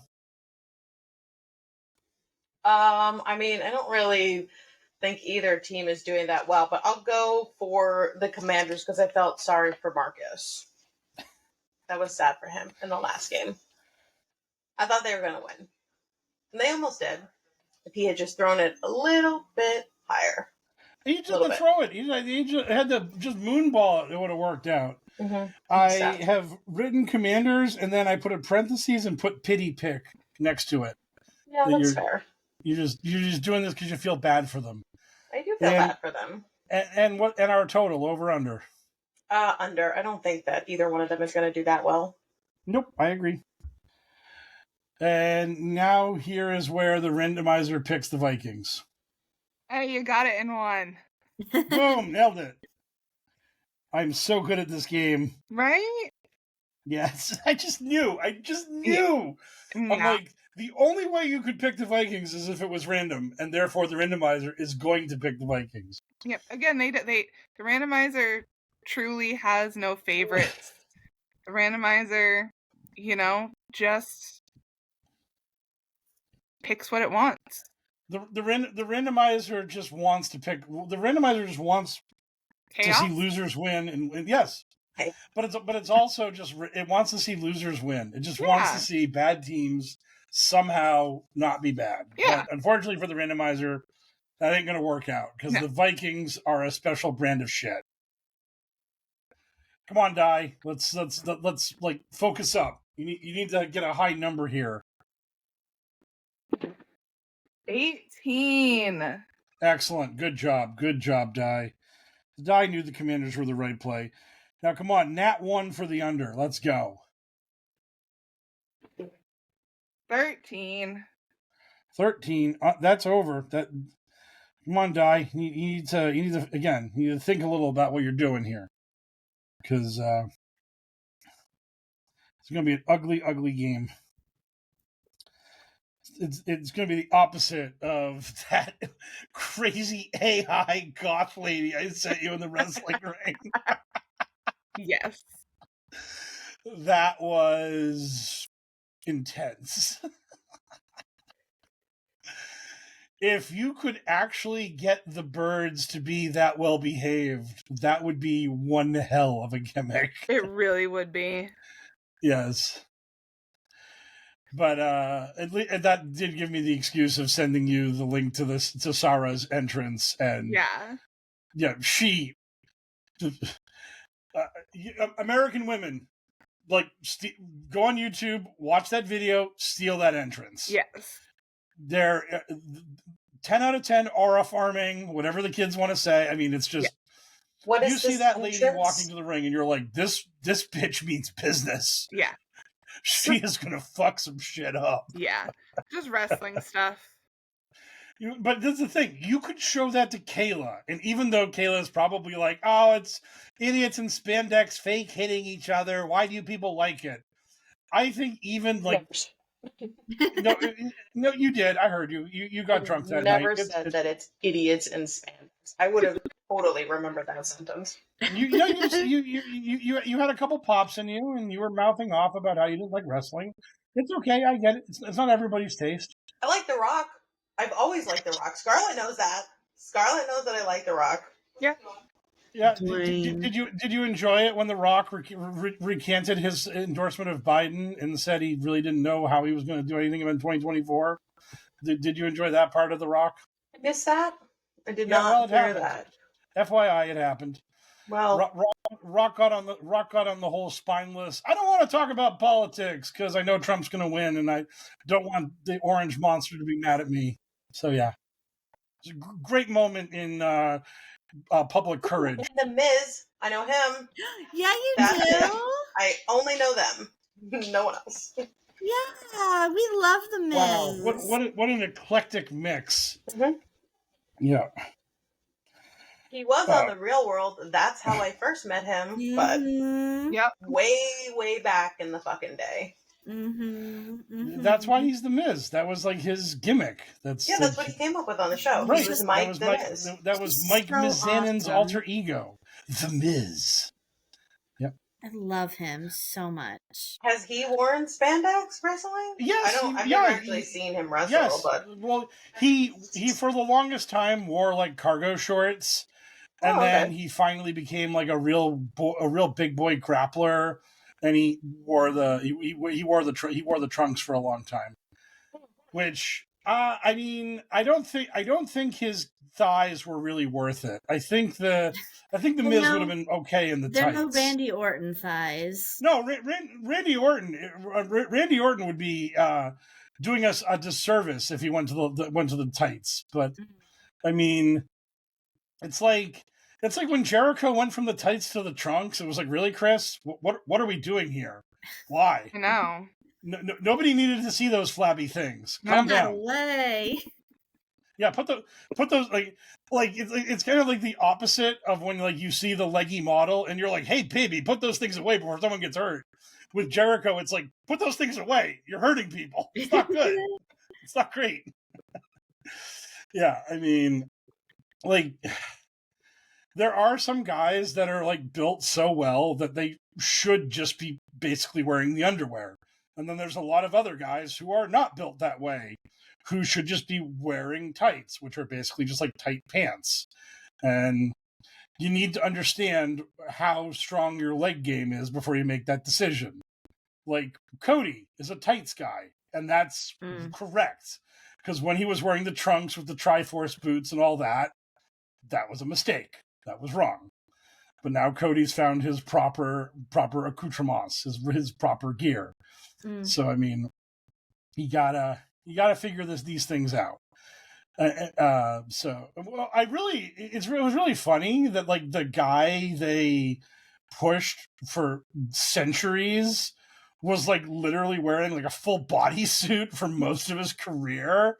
Speaker 1: I mean, I don't really think either team is doing that well, but I'll go for the Commanders because I felt sorry for Marcus. That was sad for him in the last game. I thought they were going to win. And they almost did. If he had just thrown it a little bit higher.
Speaker 2: He just had to throw it. He just had to just moonball it. It would have worked out.
Speaker 1: Mm-hmm.
Speaker 2: I have written Commanders, and then I put a parentheses and put pity pick next to it.
Speaker 1: Yeah, that's fair.
Speaker 2: You're just doing this because you feel bad for them.
Speaker 1: I do feel bad for them.
Speaker 2: And our total over under?
Speaker 1: Under. I don't think that either one of them is going to do that well.
Speaker 2: Nope, I agree. And now here is where the randomizer picks the Vikings.
Speaker 4: Hey, you got it in one.
Speaker 2: Boom, nailed it. I'm so good at this game.
Speaker 4: Right?
Speaker 2: Yes, I just knew.
Speaker 4: Yeah.
Speaker 2: I'm like, the only way you could pick the Vikings is if it was random, and therefore the randomizer is going to pick the Vikings.
Speaker 4: Yep. Again, the randomizer truly has no favorites. The randomizer, just picks what it wants.
Speaker 2: The randomizer just wants to pick. The randomizer just wants
Speaker 4: Chaos?
Speaker 2: to see losers win, and yes,
Speaker 1: okay.
Speaker 2: but it's also just it wants to see losers win. It just wants to see bad teams somehow not be bad.
Speaker 4: Yeah.
Speaker 2: But unfortunately for the randomizer, that ain't going to work out because the Vikings are a special brand of shit. Come on, Di. Let's like focus up. You need to get a high number here.
Speaker 4: 18.
Speaker 2: Excellent. Good job, Di. Di knew the Commanders were the right play. Now, come on, Nat 1 for the under. Let's go.
Speaker 4: 13.
Speaker 2: 13. That's over. Come on, Di. You need to think a little about what you're doing here, because it's going to be an ugly, ugly game. It's going to be the opposite of that crazy AI goth lady I sent you in the wrestling ring.
Speaker 4: Yes.
Speaker 2: That was intense. If you could actually get the birds to be that well behaved, that would be one hell of a gimmick.
Speaker 4: It really would be.
Speaker 2: Yes. But that did give me the excuse of sending you the link to Sarah's entrance, and she American women, like, go on YouTube, watch that video, steal that entrance.
Speaker 4: Yes,
Speaker 2: they're 10 out of 10 aura farming, whatever the kids want to say. I mean, it's just
Speaker 1: what is
Speaker 2: you see that lady
Speaker 1: entrance?
Speaker 2: walking to the ring, and you're like, this bitch means business.
Speaker 4: Yeah.
Speaker 2: She is going to fuck some shit up.
Speaker 4: Yeah. Just wrestling stuff.
Speaker 2: But that's the thing. You could show that to Kayla. And even though Kayla's probably like, oh, it's idiots in spandex fake hitting each other. Why do you people like it? I think even like... No, you did. I heard you. You got drunk that night.
Speaker 1: Never said that it's idiots in spandex. I would have totally remembered that sentence.
Speaker 2: You had a couple pops in you, and you were mouthing off about how you didn't like wrestling. It's okay. I get it. It's not everybody's taste.
Speaker 1: I like The Rock. I've always liked The Rock. Scarlett knows that. Scarlett knows that I like The Rock.
Speaker 4: Yeah.
Speaker 2: Yeah,
Speaker 3: Dwayne.
Speaker 2: did you enjoy it when The Rock recanted his endorsement of Biden and said he really didn't know how he was going to do anything in 2024? Did you enjoy that part of The Rock?
Speaker 1: I missed that. I did
Speaker 2: Yeah,
Speaker 1: not
Speaker 2: well, it
Speaker 1: hear
Speaker 2: happened.
Speaker 1: that.
Speaker 2: FYI, it happened.
Speaker 1: Well,
Speaker 2: Rock got on the whole spineless. I don't want to talk about politics because I know Trump's going to win, and I don't want the orange monster to be mad at me. So yeah, it's a great moment in public courage.
Speaker 1: The Miz, I know him.
Speaker 3: Yeah, you
Speaker 1: That's
Speaker 3: do.
Speaker 1: it. I only know them. No one else.
Speaker 3: Yeah, we love the Miz.
Speaker 2: Wow, what an eclectic mix.
Speaker 1: Mhm.
Speaker 2: Yeah.
Speaker 1: He was on The Real World. That's how I first met him. But
Speaker 4: Yep.
Speaker 1: way back in the fucking day.
Speaker 2: That's why he's the Miz. That was like his gimmick. That's
Speaker 1: what he came up with on the show.
Speaker 2: Right.
Speaker 1: He was Mike the Miz.
Speaker 2: That was Mike
Speaker 3: so
Speaker 2: Mizanin's
Speaker 3: awesome.
Speaker 2: alter ego, the Miz. Yep.
Speaker 3: I love him so much.
Speaker 1: Has he worn spandex wrestling?
Speaker 2: Yes.
Speaker 1: I've never actually seen him wrestle.
Speaker 2: Yes.
Speaker 1: But
Speaker 2: Well, he for the longest time wore like cargo shorts, and then he finally became like a real big boy grappler, and he wore the trunks for a long time, which I mean I don't think his thighs were really worth it. I think the Miz would have been okay in the tights.
Speaker 3: They're no Randy Orton thighs.
Speaker 2: No, Randy Orton would be doing us a disservice if he went to the tights. But I mean, it's like when Jericho went from the tights to the trunks. It was like, really, Chris? What are we doing here? Why?
Speaker 4: I know.
Speaker 2: Nobody needed to see those flabby things. Calm down.
Speaker 3: No way.
Speaker 2: Yeah, put those like it's kind of like the opposite of when like you see the leggy model and you're like, hey baby, put those things away before someone gets hurt. With Jericho, it's like, put those things away. You're hurting people. It's not good. It's not great. Yeah, I mean, like there are some guys that are like built so well that they should just be basically wearing the underwear. And then there's a lot of other guys who are not built that way, who should just be wearing tights, which are basically just like tight pants. And you need to understand how strong your leg game is before you make that decision. Like Cody is a tights guy, and that's correct. Because when he was wearing the trunks with the Triforce boots and all that, that was a mistake. That was wrong. But now Cody's found his proper accoutrements, his proper gear. So I mean, you gotta figure these things out. So well, it was really funny that like the guy they pushed for centuries was like literally wearing like a full bodysuit for most of his career,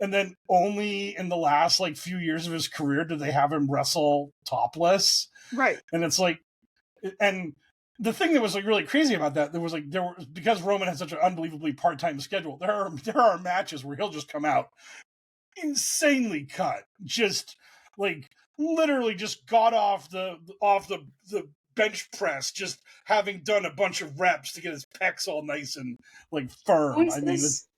Speaker 2: and then only in the last like few years of his career did they have him wrestle topless.
Speaker 4: Right.
Speaker 2: And it's like, and the thing that was like really crazy about that, because Roman had such an unbelievably part-time schedule, there are matches where he'll just come out insanely cut, just like literally just got off the bench press, just having done a bunch of reps to get his pecs all nice and like firm.
Speaker 1: Who is this?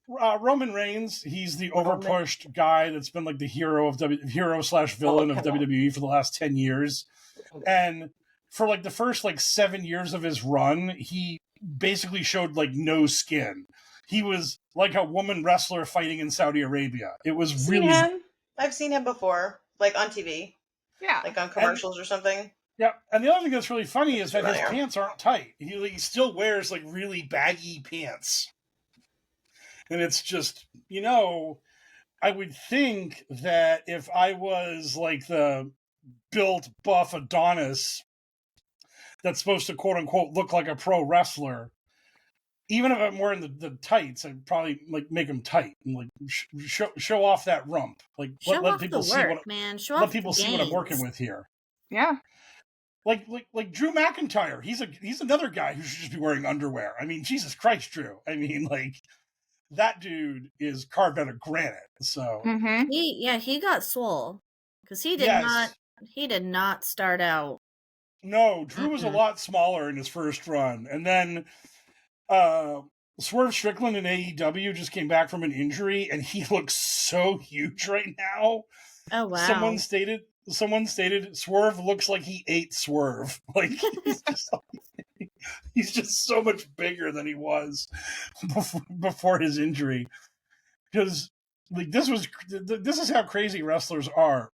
Speaker 2: Roman Reigns. He's the overpushed guy that's been like the hero / villain of WWE for the last 10 years. And for like the first like 7 years of his run, he basically showed like no skin. He was like a woman wrestler fighting in Saudi Arabia. It was really...
Speaker 1: I've seen him before, like on TV.
Speaker 4: Yeah.
Speaker 1: Like on commercials or something.
Speaker 2: Yeah, and the other thing that's really funny is that his pants aren't tight. He still wears like really baggy pants. And it's just, I would think that if I was like the built buff Adonis that's supposed to quote unquote look like a pro wrestler, even if I'm wearing the tights, I'd probably like make them tight and like show off that rump. Like let people see what I'm working with here.
Speaker 4: Yeah.
Speaker 2: Like Drew McIntyre, he's another guy who should just be wearing underwear. I mean, Jesus Christ, Drew. I mean, like that dude is carved out of granite. So
Speaker 3: he got swole because he did not start out.
Speaker 2: No, Drew was a lot smaller in his first run, and then Swerve Strickland in AEW just came back from an injury, and he looks so huge right now.
Speaker 3: Oh wow!
Speaker 2: Someone stated someone stated Swerve looks like he ate Swerve. Like he's just so much bigger than he was before his injury. Because like this is how crazy wrestlers are.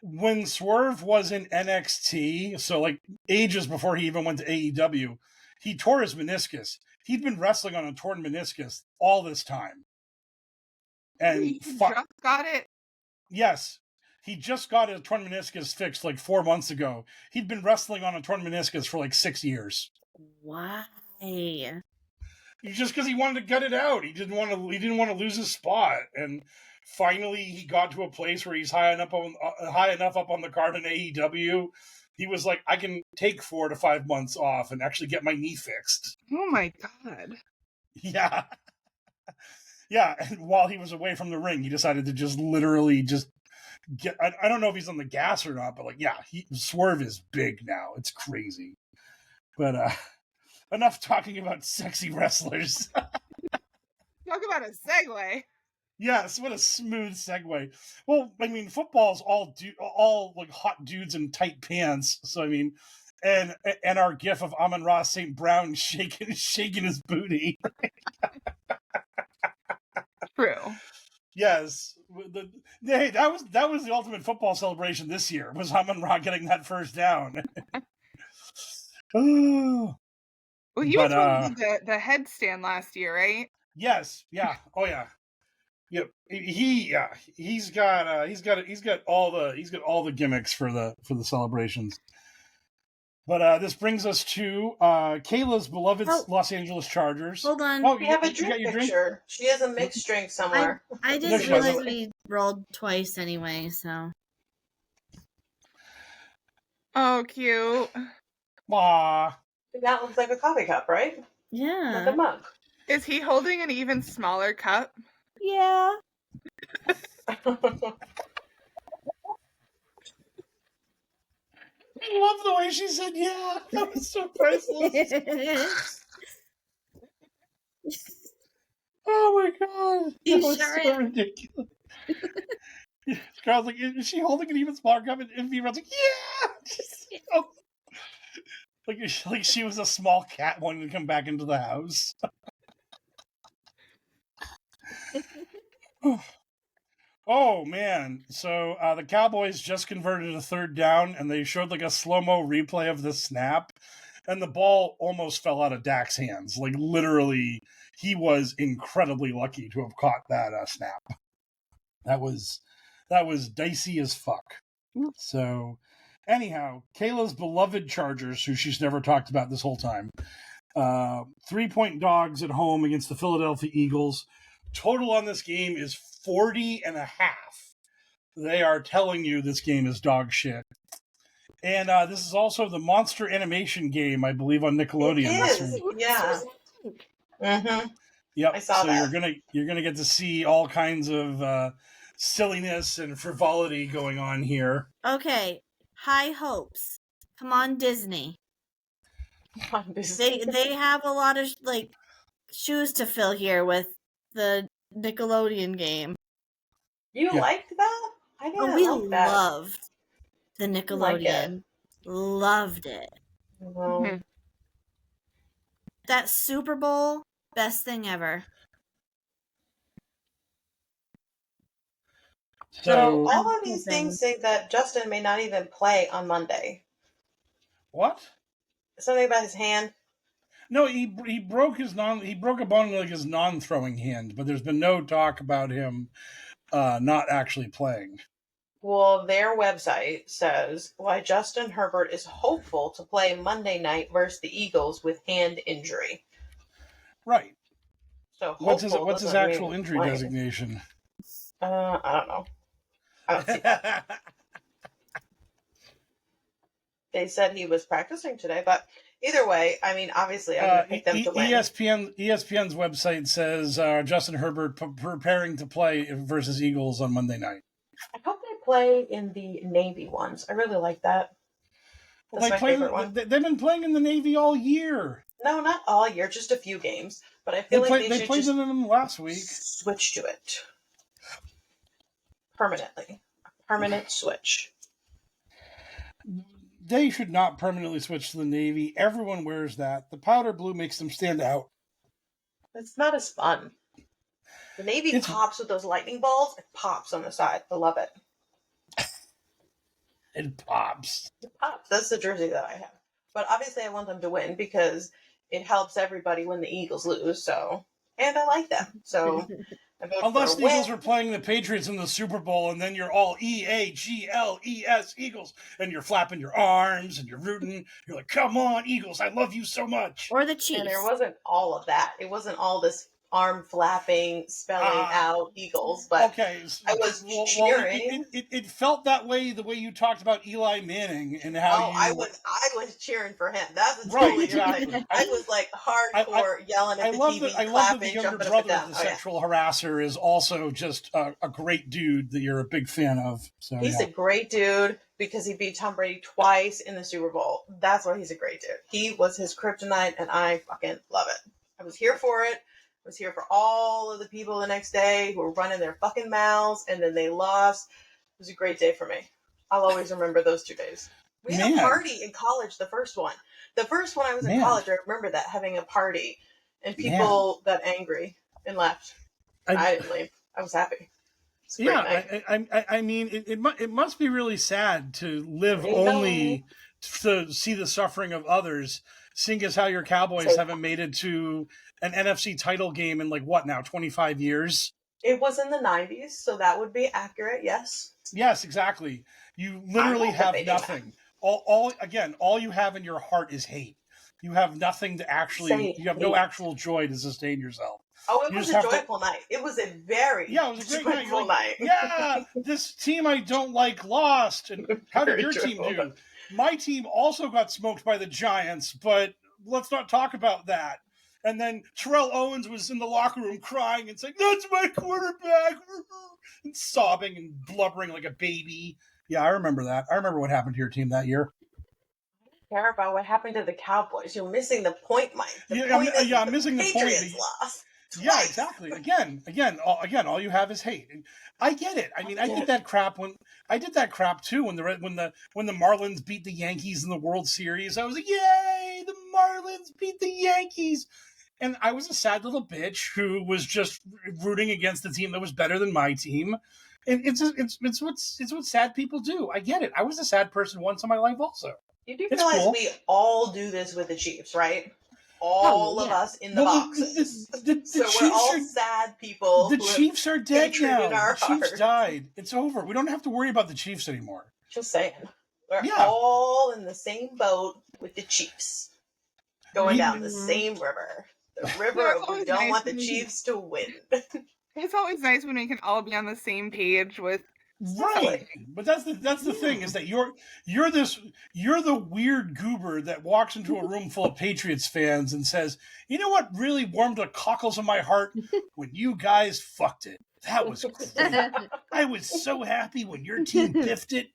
Speaker 2: When Swerve was in NXT, so like ages before he even went to AEW, he tore his meniscus. He'd been wrestling on a torn meniscus all this time. And
Speaker 4: he just got it?
Speaker 2: Yes. He just got a torn meniscus fixed like 4 months ago. He'd been wrestling on a torn meniscus for like 6 years.
Speaker 3: Why?
Speaker 2: Just because he wanted to gut it out. He didn't want to lose his spot. And finally he got to a place where he's high enough up on the card in AEW. He was like, I can take 4 to 5 months off and actually get my knee fixed.
Speaker 4: Oh my God.
Speaker 2: Yeah. Yeah, and while he was away from the ring, he decided to just literally just get... I don't know if he's on the gas or not, but like, yeah, Swerve is big now. It's crazy. But enough talking about sexy wrestlers.
Speaker 4: Talk about a segue.
Speaker 2: Yes, what a smooth segue. Well, I mean, football's all like hot dudes in tight pants. So I mean, and our gif of Amon-Ra St. Brown shaking his booty.
Speaker 4: True.
Speaker 2: Yes, hey, that was the ultimate football celebration this year. Was Amon-Ra getting that first down?
Speaker 4: Well, he was holding the headstand last year, right?
Speaker 2: Yes. Yeah. Oh yeah. Yep. He's got all the gimmicks for the celebrations. But this brings us to Kayla's beloved Los Angeles Chargers.
Speaker 3: Hold on.
Speaker 1: Oh, you have a drink picture. Drink? She has a mixed drink somewhere.
Speaker 3: I didn't realize we rolled twice anyway, so.
Speaker 4: Oh, cute.
Speaker 2: Aww.
Speaker 1: That looks like a coffee cup, right?
Speaker 3: Yeah.
Speaker 1: Like a mug.
Speaker 4: Is he holding an even smaller cup?
Speaker 3: Yeah.
Speaker 2: I love the way she said, yeah. That was so priceless. Oh my God. That was so ridiculous. Scarlett's like, is she holding an even smaller cup? And Vera's like, yeah. Like she was a small cat wanting to come back into the house. Oh man! So the Cowboys just converted a third down, and they showed like a slow-mo replay of the snap, and the ball almost fell out of Dak's hands. Like literally, he was incredibly lucky to have caught that snap. That was dicey as fuck. So, anyhow, Kayla's beloved Chargers, who she's never talked about this whole time, 3-point dogs at home against the Philadelphia Eagles. Total on this game is 40.5. They are telling you this game is dog shit. And this is also the monster animation game, I believe, on Nickelodeon this week.
Speaker 1: Yeah. Mm-hmm.
Speaker 2: Yep.
Speaker 1: I saw that.
Speaker 2: You're gonna get to see all kinds of silliness and frivolity going on here.
Speaker 3: Okay. High hopes. Come on, Disney.
Speaker 1: Come on, Disney.
Speaker 3: They have a lot of like shoes to fill here with the Nickelodeon game.
Speaker 1: You liked that? I didn't
Speaker 3: we
Speaker 1: like that.
Speaker 3: Loved the Nickelodeon. Loved it.
Speaker 1: Mm-hmm.
Speaker 3: That Super Bowl, best thing ever.
Speaker 1: So all of these things say that Justin may not even play on Monday.
Speaker 2: What?
Speaker 1: Something about his hand.
Speaker 2: No, he broke a bone in like his non-throwing hand, but there's been no talk about him not actually playing.
Speaker 1: Well, their website says why Justin Herbert is hopeful to play Monday night versus the Eagles with hand injury.
Speaker 2: Right.
Speaker 1: So
Speaker 2: what's his actual injury designation?
Speaker 1: I don't know. I don't see that. They said he was practicing today, but either way, I mean, obviously, I'm going to pick them to win.
Speaker 2: ESPN's website says Justin Herbert preparing to play versus Eagles on Monday night.
Speaker 1: I hope they play in the Navy ones. I really like that. That's my favorite one.
Speaker 2: They've been playing in the Navy all year.
Speaker 1: No, not all year, just a few games. But I feel like they should
Speaker 2: played
Speaker 1: just
Speaker 2: in them last week.
Speaker 1: Switch to it permanently. A permanent switch.
Speaker 2: They should not permanently switch to the Navy. Everyone wears that. The powder blue makes them stand out.
Speaker 1: It's not as fun. The Navy pops with those lightning balls. It pops on the side. I love it.
Speaker 2: It pops.
Speaker 1: It pops. That's the jersey that I have. But obviously I want them to win because it helps everybody when the Eagles lose. So, and I like them. So, I vote
Speaker 2: unless
Speaker 1: for
Speaker 2: the
Speaker 1: win.
Speaker 2: Eagles are playing the Patriots in the Super Bowl, and then you're all EAGLES Eagles, and you're flapping your arms and you're rooting. You're like, "Come on, Eagles! I love you so much."
Speaker 3: Or the Chiefs.
Speaker 1: And there wasn't all of that. It wasn't all this arm flapping, spelling out Eagles, but
Speaker 2: okay,
Speaker 1: I was cheering.
Speaker 2: It felt that way the way you talked about Eli Manning and how
Speaker 1: I was cheering for him. That's totally
Speaker 2: exactly.
Speaker 1: right. I was like hardcore yelling at the TV,
Speaker 2: I love that the younger brother of the sexual harasser is also just a great dude that you're a big fan of. So
Speaker 1: he's a great dude because he beat Tom Brady twice in the Super Bowl. That's why he's a great dude. He was his kryptonite, and I fucking love it. I was here for it. I was here for all of the people the next day who were running their fucking mouths, and then they lost. It was a great day for me. I'll always remember those 2 days. We had a party in college, the first one. The first one I was in college, I remember that, having a party, and people got angry and left. I didn't leave. I was happy.
Speaker 2: I mean, it must be really sad to live only to see the suffering of others, seeing as how your Cowboys haven't made it to an NFC title game in 25 years?
Speaker 1: It was in the 90s, so that would be accurate, yes.
Speaker 2: Yes, exactly. You literally have nothing. All you have in your heart is hate. You have nothing to actually, you have no actual joy to sustain yourself.
Speaker 1: Oh, it was a joyful night. It was a very joyful night.
Speaker 2: Yeah, this team I don't like lost. And how did your team do? My team also got smoked by the Giants, but let's not talk about that. And then Terrell Owens was in the locker room crying and saying, "That's my quarterback," and sobbing and blubbering like a baby. Yeah, I remember that. I remember what happened to your team that year.
Speaker 1: I don't care about what happened to the Cowboys. You're missing the point, Mike.
Speaker 2: I'm missing the point.
Speaker 1: Patriots lost.
Speaker 2: Yeah, exactly. Again, all you have is hate. And I get it. I mean, I did that crap too when the Marlins beat the Yankees in the World Series. I was like, "Yay, the Marlins beat the Yankees!" And I was a sad little bitch who was just rooting against the team that was better than my team. And it's what sad people do. I get it. I was a sad person once in my life also.
Speaker 1: You do realize we all do this with the Chiefs, right? All of us in the boxes. So we're all sad people.
Speaker 2: The Chiefs are dead now. The Chiefs
Speaker 1: hearts.
Speaker 2: died. It's over. We don't have to worry about the Chiefs anymore.
Speaker 1: Just saying. We're all in the same boat with the Chiefs. Going down the same river. The river we don't want the Chiefs to win.
Speaker 4: It's always nice when we can all be on the same page with
Speaker 2: Right, but that's the thing is that you're the weird goober that walks into a room full of Patriots fans and says, "You know what really warmed the cockles of my heart? When you guys fucked it. That was great. I was so happy when your team biffed it.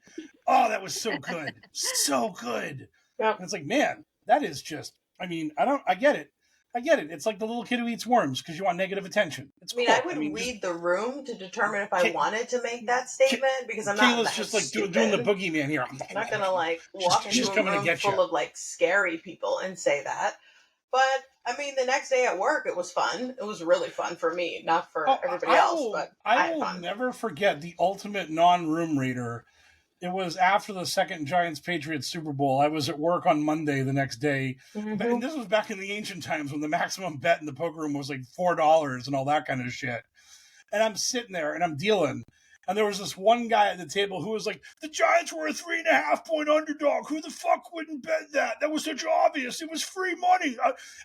Speaker 2: Oh, that was so good, so good."
Speaker 1: Yep.
Speaker 2: And it's like, man, that is just. I mean, I get it. It's like the little kid who eats worms because you want negative attention. It's cool.
Speaker 1: I would read the room to determine if I wanted to make that statement because I'm not.
Speaker 2: Kayla's just like doing the boogeyman here.
Speaker 1: I'm not gonna walk into a room full of scary people and say that. But I mean, the next day at work, it was fun. It was really fun for me, not for everybody else. But I
Speaker 2: will never forget the ultimate non-room reader. It was after the second Giants-Patriots Super Bowl. I was at work on Monday the next day. Mm-hmm. And this was back in the ancient times when the maximum bet in the poker room was like $4 and all that kind of shit. And I'm sitting there and I'm dealing. And there was this one guy at the table who was like, "The Giants were a 3.5-point underdog. Who the fuck wouldn't bet that? That was such obvious. It was free money."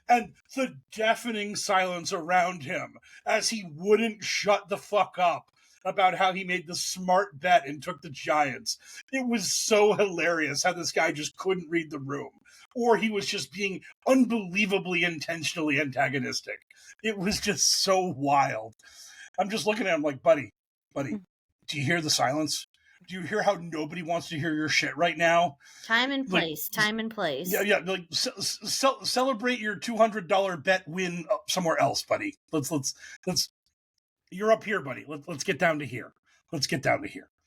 Speaker 2: And the deafening silence around him as he wouldn't shut the fuck up about how he made the smart bet and took the Giants. It was so hilarious how this guy just couldn't read the room. Or he was just being unbelievably intentionally antagonistic. It was just so wild. I'm just looking at him like, buddy, do you hear the silence? Do you hear how nobody wants to hear your shit right now?
Speaker 3: Time and place.
Speaker 2: Yeah. Like, celebrate your $200 bet win somewhere else, buddy. Let's. You're up here, buddy. Let's get down to here.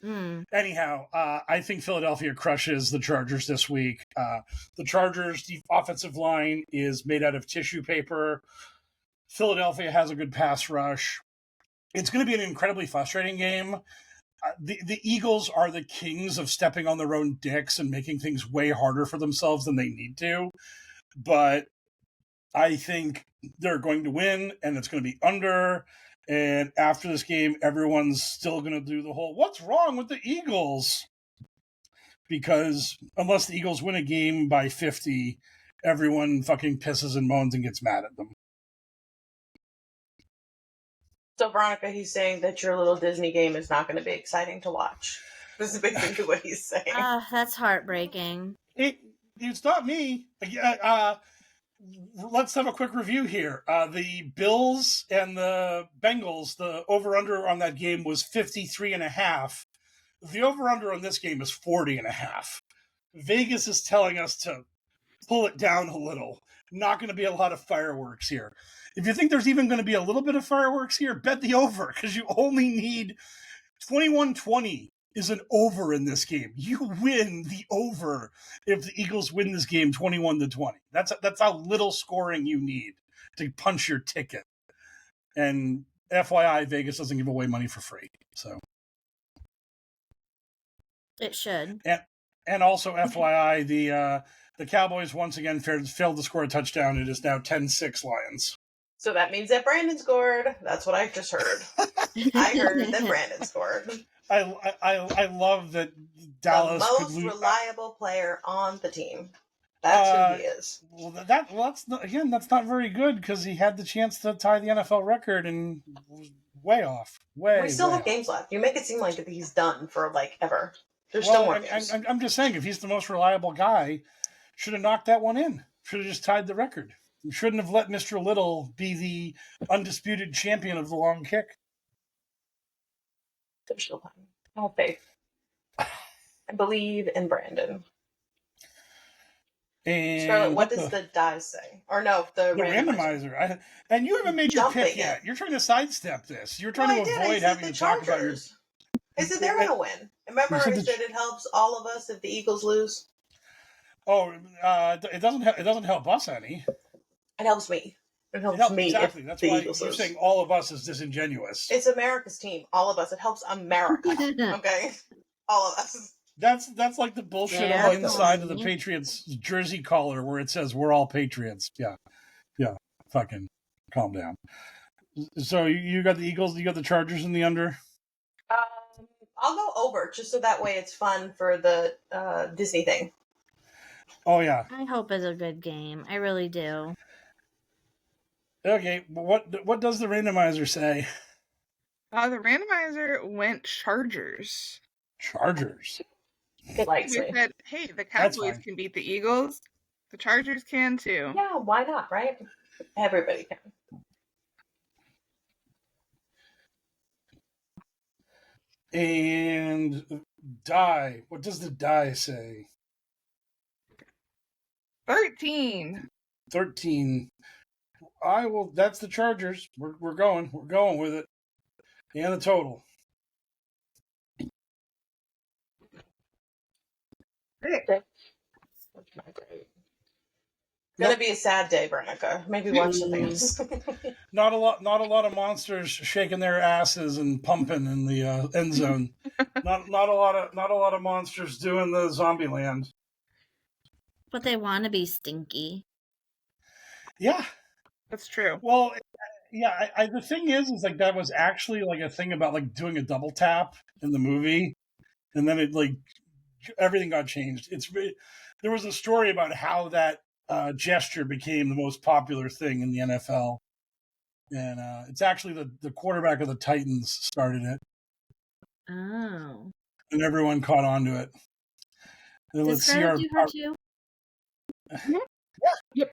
Speaker 2: Anyhow, I think Philadelphia crushes the Chargers this week. The Chargers' offensive line is made out of tissue paper. Philadelphia has a good pass rush. It's going to be an incredibly frustrating game. The Eagles are the kings of stepping on their own dicks and making things way harder for themselves than they need to. But I think they're going to win, and it's going to be under. And after this game, everyone's still going to do the whole, what's wrong with the Eagles? Because unless the Eagles win a game by 50, everyone fucking pisses and moans and gets mad at them.
Speaker 1: So, Veronica, he's saying that your little Disney game is not going to be exciting to watch. This is basically what he's saying.
Speaker 3: That's heartbreaking.
Speaker 2: It's not me. Let's have a quick review here. The Bills and the Bengals, the over-under on that game was 53.5. The over-under on this game is 40.5. Vegas is telling us to pull it down a little. Not going to be a lot of fireworks here. If you think there's even going to be a little bit of fireworks here, bet the over, because you only need 21-20 is an over in this game. You win the over if the Eagles win this game 21-20. That's how little scoring you need to punch your ticket. And FYI, Vegas doesn't give away money for free. So
Speaker 3: it should.
Speaker 2: And also FYI, the Cowboys once again failed to score a touchdown. It is now 10-6 Lions.
Speaker 1: So that means that Brandon scored. That's what I just heard. I heard that Brandon scored.
Speaker 2: I love that Dallas
Speaker 1: the
Speaker 2: could
Speaker 1: most
Speaker 2: lose.
Speaker 1: Reliable player on the team. That's who he is.
Speaker 2: That's not very good because he had the chance to tie the NFL record and was way off. We
Speaker 1: still have games left. You make it seem like he's done for ever. There's still more games.
Speaker 2: I'm just saying, if he's the most reliable guy, should have knocked that one in. Should have just tied the record. You shouldn't have let Mr. Little be the undisputed champion of the long kick.
Speaker 1: There's still time. I have faith. I believe in Brandon.
Speaker 2: And
Speaker 1: Scarlett, what does the die say? Or no, the randomizer.
Speaker 2: And you haven't made your pick yet. You're trying to sidestep this. You're trying to avoid having to talk about your...
Speaker 1: I said they're going to win. Remember I said it helps all of us if the Eagles lose?
Speaker 2: Oh, it doesn't help us any.
Speaker 1: It helps me. It helps me.
Speaker 2: Exactly. That's why you're saying all of us is disingenuous.
Speaker 1: It's America's team. All of us. It helps America. Okay? All of us.
Speaker 2: That's like the bullshit on the inside of the Patriots jersey collar where it says we're all Patriots. Yeah. Fucking calm down. So you got the Eagles, you got the Chargers in the under?
Speaker 1: I'll go over just so that way it's fun for the Disney thing.
Speaker 2: Oh yeah.
Speaker 3: I hope it's a good game. I really do.
Speaker 2: Okay, what does the randomizer say?
Speaker 4: The randomizer went Chargers.
Speaker 2: Chargers.
Speaker 1: It likes
Speaker 4: they said, hey, the Cowboys can beat the Eagles. The Chargers can too.
Speaker 1: Yeah, why not, right? Everybody can.
Speaker 2: And die. What does the die say?
Speaker 4: 13.
Speaker 2: 13. That's the Chargers. We're going with it. And the total.
Speaker 1: Gonna be a sad day, Veronica. Maybe watch the things.
Speaker 2: Not a lot of monsters shaking their asses and pumping in the end zone. not a lot of monsters doing the zombie land.
Speaker 3: But they want to be stinky.
Speaker 2: Yeah,
Speaker 4: that's true.
Speaker 2: Well, yeah. The thing is that was actually a thing about doing a double tap in the movie, and then it everything got changed. There was a story about how that gesture became the most popular thing in the NFL, and it's actually the quarterback of the Titans started it.
Speaker 3: Oh.
Speaker 2: And everyone caught on to it.
Speaker 3: Let's see our. Do her too?
Speaker 2: Yeah.
Speaker 4: Yep.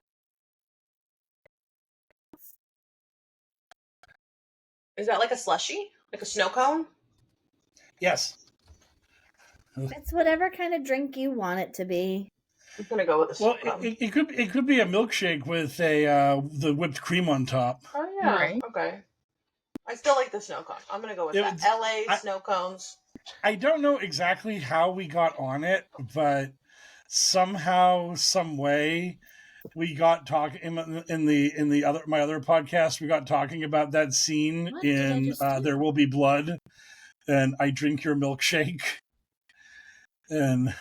Speaker 1: Is that like a slushie? Like a snow cone?
Speaker 2: Yes.
Speaker 3: It's whatever kind of drink you want it to be.
Speaker 1: I'm gonna go with a snow cone.
Speaker 2: It could be a milkshake with the whipped cream on top.
Speaker 1: Oh yeah. Right. Okay. I still like the snow cone. I'm gonna go with that. LA snow cones.
Speaker 2: I don't know exactly how we got on it, but somehow, some way, we got talking in the other my other podcast. We got talking about that scene
Speaker 3: What did I
Speaker 2: in
Speaker 3: just do?
Speaker 2: There Will Be Blood, and I drink your milkshake, and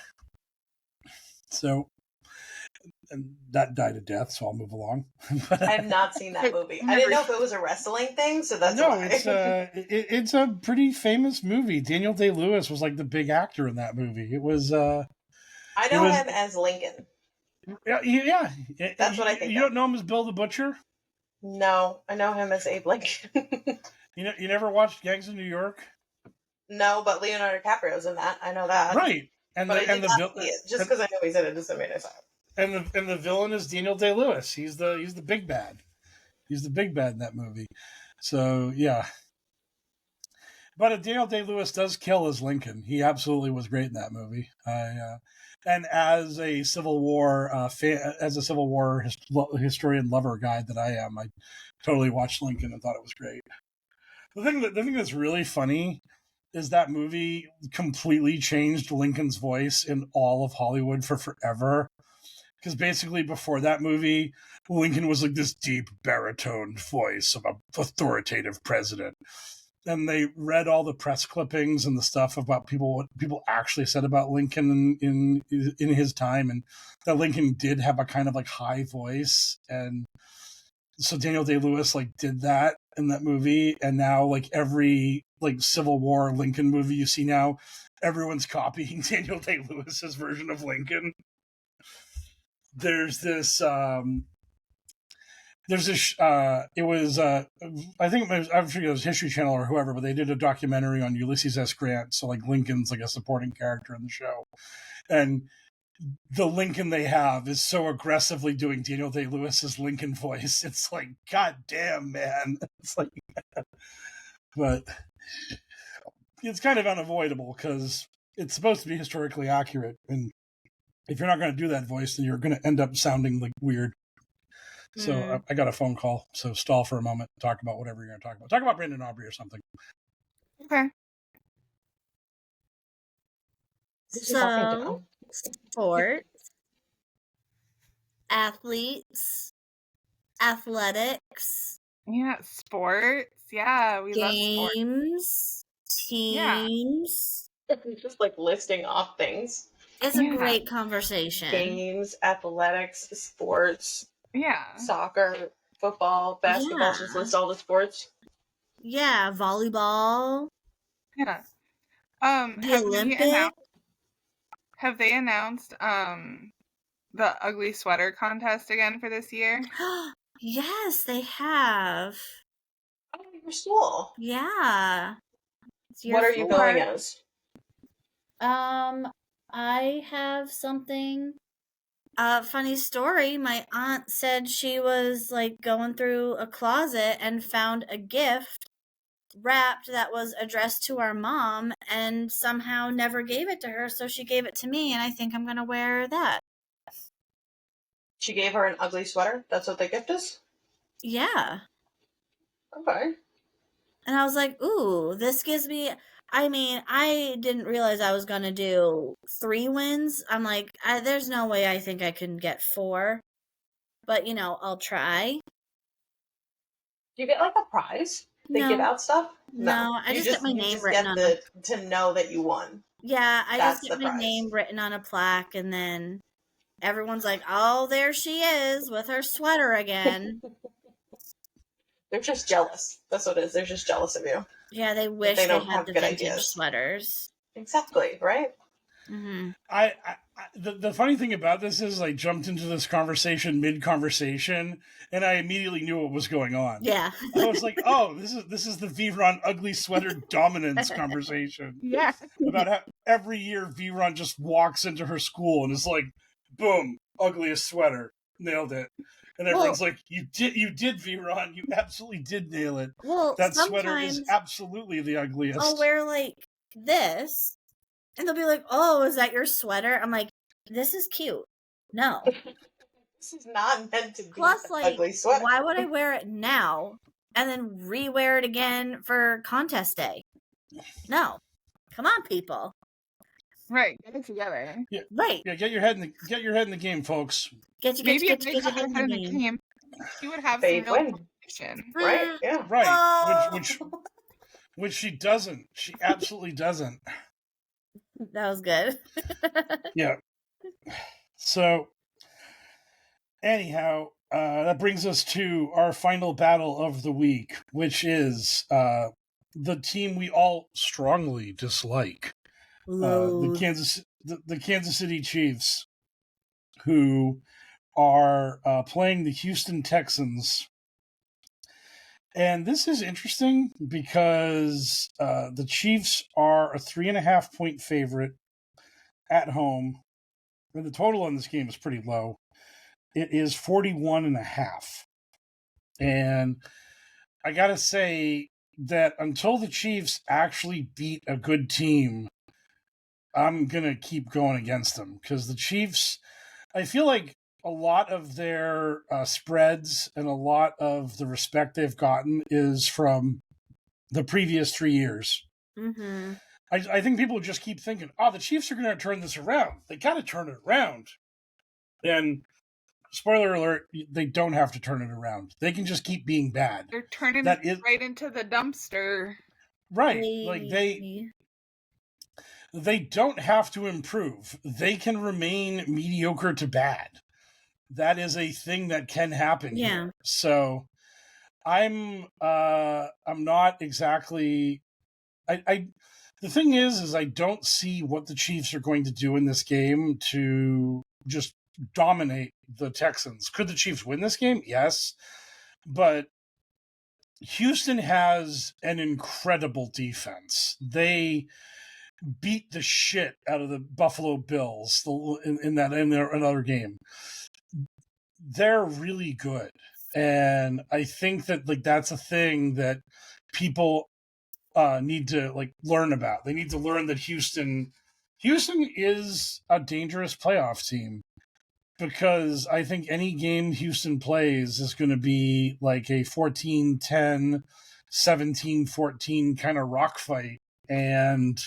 Speaker 2: so and that died a death. So I'll move along.
Speaker 1: I have not seen that movie. I didn't know if it was a wrestling thing, so that's
Speaker 2: no,
Speaker 1: why.
Speaker 2: it's a pretty famous movie. Daniel Day-Lewis was like the big actor in that movie. It was.
Speaker 1: I know him as Lincoln.
Speaker 2: Yeah.
Speaker 1: That's what I think.
Speaker 2: You don't know him as Bill the Butcher?
Speaker 1: No, I know him as Abe Lincoln.
Speaker 2: You never watched Gangs of New York?
Speaker 1: No, but Leonardo DiCaprio's in that. I know that.
Speaker 2: Right.
Speaker 1: But I did not see it. Just because I know he's in it doesn't mean I saw it.
Speaker 2: And the villain is Daniel Day-Lewis. He's the big bad. He's the big bad in that movie. So yeah. But Daniel Day-Lewis does kill as Lincoln. He absolutely was great in that movie. And as a Civil War historian lover guy that I am, I totally watched Lincoln and thought it was great. The thing that's really funny is that movie completely changed Lincoln's voice in all of Hollywood for forever. Because basically before that movie, Lincoln was like this deep baritone voice of an authoritative president. And they read all the press clippings and the stuff about what people actually said about Lincoln in his time, and that Lincoln did have a kind of like high voice, and so Daniel Day-Lewis like did that in that movie, and now like every like Civil War Lincoln movie you see now, everyone's copying Daniel Day-Lewis's version of Lincoln. There's this it was I think I'm sure it was History Channel or whoever, but they did a documentary on Ulysses S. Grant, so like Lincoln's like a supporting character in the show, and the Lincoln they have is so aggressively doing Daniel Day-Lewis's Lincoln voice. It's like, god damn, man. It's like but it's kind of unavoidable because it's supposed to be historically accurate, and if you're not going to do that voice, then you're going to end up sounding like weird. So I got a phone call. So stall for a moment. Talk about whatever you're going to talk about. Talk about Brandon Aubrey or something.
Speaker 4: Okay.
Speaker 3: So, sports, athletes, athletics.
Speaker 4: Yeah, sports. Yeah, we love sports.
Speaker 3: Games, teams.
Speaker 1: Yeah. Just like listing off things.
Speaker 3: It's a great conversation.
Speaker 1: Games, athletics, sports.
Speaker 4: Yeah.
Speaker 1: Soccer, football, basketball, just list all the sports.
Speaker 3: Yeah, volleyball.
Speaker 4: Yeah.
Speaker 3: The Olympics.
Speaker 4: Have they announced the ugly sweater contest again for this year?
Speaker 3: Yes, they have.
Speaker 1: Oh, your school.
Speaker 3: Yeah.
Speaker 1: What are you going as?
Speaker 3: I have something. Funny story. My aunt said she was like going through a closet and found a gift wrapped that was addressed to our mom and somehow never gave it to her, so she gave it to me, and I think I'm gonna wear that.
Speaker 1: She gave her an ugly sweater? That's what the gift is?
Speaker 3: Yeah.
Speaker 1: Okay.
Speaker 3: And I was like, ooh, this gives me... I mean, I didn't realize I was gonna do 3 wins. I'm like, there's no way I think I can get 4. But, I'll try.
Speaker 1: Do you get like a prize? They give out stuff?
Speaker 3: No, I just get my name written on it.
Speaker 1: To know that you won.
Speaker 3: Yeah, I just get my name written on a plaque, and then everyone's like, oh, there she is with her sweater again.
Speaker 1: They're just jealous. That's what it is. They're just jealous of you.
Speaker 3: Yeah, they wish they had the vintage sweaters.
Speaker 1: Exactly, right?
Speaker 3: Mm-hmm.
Speaker 2: The funny thing about this is I jumped into this conversation mid-conversation, and I immediately knew what was going on.
Speaker 3: Yeah.
Speaker 2: I was like, oh, this is the V-Ron ugly sweater dominance conversation.
Speaker 4: Yeah.
Speaker 2: About how every year V-Ron just walks into her school and is like, boom, ugliest sweater. Nailed it. And everyone's like, you did, V-Ron. You absolutely did nail it.
Speaker 3: Well,
Speaker 2: that sweater is absolutely the ugliest.
Speaker 3: I'll wear like this, and they'll be like, oh, is that your sweater? I'm like, this is cute. No.
Speaker 1: This is not meant to be
Speaker 3: an
Speaker 1: ugly sweater.
Speaker 3: Why would I wear it now and then re-wear it again for contest day? No. Come on, people.
Speaker 4: Right, get it together.
Speaker 2: Yeah,
Speaker 3: Right.
Speaker 2: yeah. Get your head in the game, folks.
Speaker 4: Maybe if they got their head in the game, she would have
Speaker 1: They'd
Speaker 4: some real
Speaker 1: win.
Speaker 4: competition.
Speaker 1: Right? Yeah.
Speaker 2: Right.
Speaker 3: Oh.
Speaker 2: Which she doesn't. She absolutely doesn't.
Speaker 3: That was good.
Speaker 2: Yeah. So, anyhow, that brings us to our final battle of the week, which is the team we all strongly dislike, the Kansas City Chiefs, who are playing the Houston Texans. And this is interesting because the Chiefs are a 3.5-point favorite at home. And the total on this game is pretty low. It is 41.5. And I got to say that until the Chiefs actually beat a good team, I'm going to keep going against them. Because the Chiefs, I feel like a lot of their spreads and a lot of the respect they've gotten is from the previous 3 years.
Speaker 3: Mm-hmm.
Speaker 2: I think people just keep thinking, oh, the Chiefs are going to turn this around. They got to turn it around. And spoiler alert, they don't have to turn it around. They can just keep being bad.
Speaker 4: They're turning it right into the dumpster.
Speaker 2: Right. Like they don't have to improve. They can remain mediocre to bad. That is a thing that can happen here. So I'm not exactly the thing is I don't see what the Chiefs are going to do in this game to just dominate the Texans. Could the Chiefs win this game? Yes. But Houston has an incredible defense. They beat the shit out of the Buffalo Bills in another game. They're really good. And I think that that's a thing that people need to learn about. They need to learn that Houston is a dangerous playoff team, because I think any game Houston plays is going to be like a 14-10, 17-14 kind of rock fight. And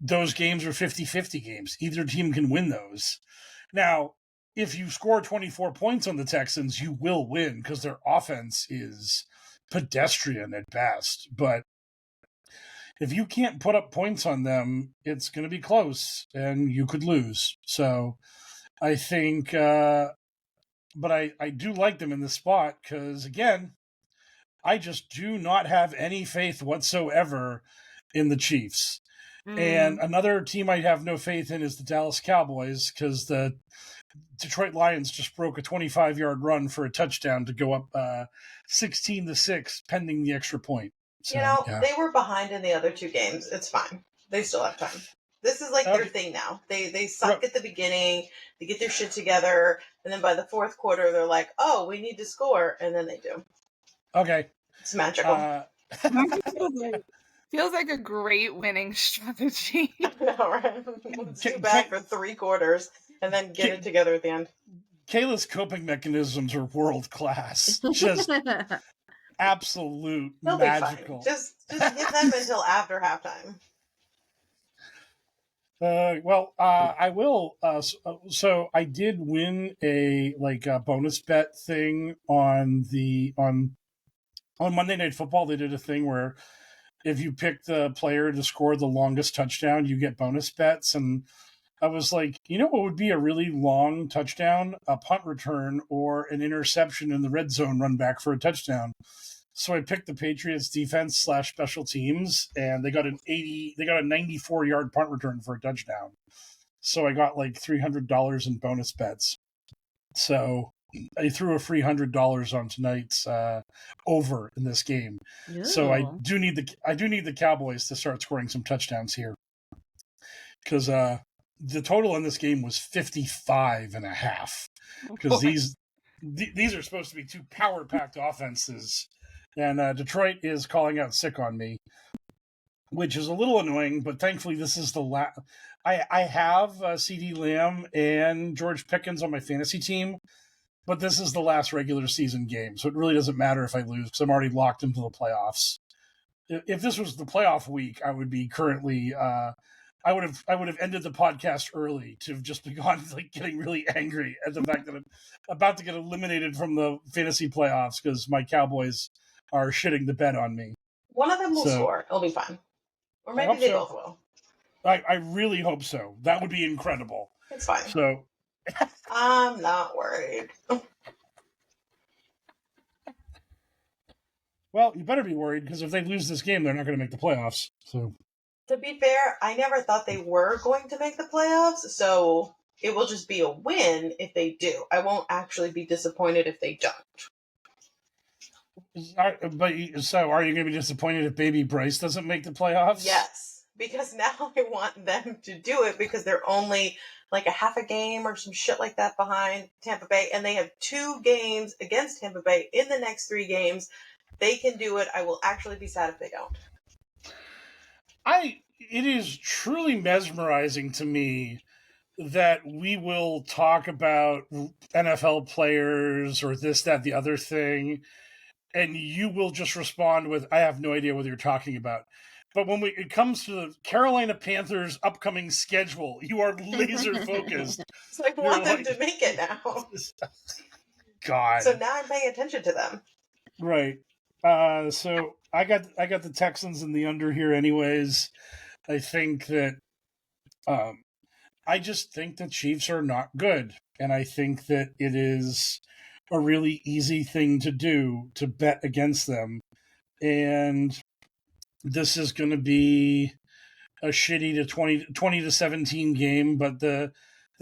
Speaker 2: those games are 50-50 games. Either team can win those. Now, if you score 24 points on the Texans, you will win because their offense is pedestrian at best. But if you can't put up points on them, it's going to be close and you could lose. So I think, but I do like them in this spot because, again, I just do not have any faith whatsoever in the Chiefs. And another team I have no faith in is the Dallas Cowboys, because the Detroit Lions just broke a 25-yard run for a touchdown to go up 16-6, pending the extra point. So,
Speaker 1: they were behind in the other two games. It's fine. They still have time. This is their thing now. They suck at the beginning. They get their shit together. And then by the fourth quarter, they're like, oh, we need to score. And then they do.
Speaker 2: Okay.
Speaker 1: It's magical.
Speaker 4: Feels like a great winning strategy.
Speaker 1: I know, right? It's too bad for 3 quarters and then get it together at the end.
Speaker 2: Kayla's coping mechanisms are world class. Just absolute
Speaker 1: They'll
Speaker 2: magical.
Speaker 1: Be fine. Just give them until after halftime.
Speaker 2: I will. So I did win a bonus bet thing on Monday Night Football. They did a thing where if you pick the player to score the longest touchdown, you get bonus bets. And I was like, what would be a really long touchdown? A punt return or an interception in the red zone run back for a touchdown. So I picked the Patriots defense / special teams, and they got a 94-yard punt return for a touchdown. So I got $300 in bonus bets. So I threw a free $100 on tonight's over in this game. Ooh. So I do need the Cowboys to start scoring some touchdowns here, because the total in this game was 55.5. Because these are supposed to be 2 power-packed offenses, and Detroit is calling out sick on me, which is a little annoying. But thankfully, this is the last. I have CeeDee Lamb and George Pickens on my fantasy team. But this is the last regular season game, so it really doesn't matter if I lose because I'm already locked into the playoffs. if this was the playoff week, I would be currently. I would have ended the podcast early to have just begun like getting really angry at the fact that I'm about to get eliminated from the fantasy playoffs because my Cowboys are shitting the bed on me.
Speaker 1: One of them will score. It'll be fine. Or maybe they both will.
Speaker 2: I really hope so. That would be incredible.
Speaker 1: It's fine.
Speaker 2: So
Speaker 1: I'm not worried.
Speaker 2: Well, you better be worried because if they lose this game, they're not going to make the playoffs. So,
Speaker 1: to be fair, I never thought they were going to make the playoffs, so it will just be a win if they do. I won't actually be disappointed if they don't.
Speaker 2: So are you going to be disappointed if Baby Bryce doesn't make the playoffs?
Speaker 1: Yes, because now I want them to do it because they're only like a half a game or some shit like that behind Tampa Bay, and they have 2 games against Tampa Bay in the next 3 games. They can do it. I will actually be sad if they don't.
Speaker 2: It is truly mesmerizing to me that we will talk about NFL players or this, that, the other thing, and you will just respond with, I have no idea what you're talking about. But when it comes to the Carolina Panthers' upcoming schedule, you are laser focused.
Speaker 1: So I want them to make it now.
Speaker 2: God.
Speaker 1: So now I'm paying attention to them.
Speaker 2: Right. So I got the Texans in the under here anyways. I think that I just think the Chiefs are not good. And I think that it is a really easy thing to do to bet against them. And this is going to be a shitty to 20 to 17 game, but the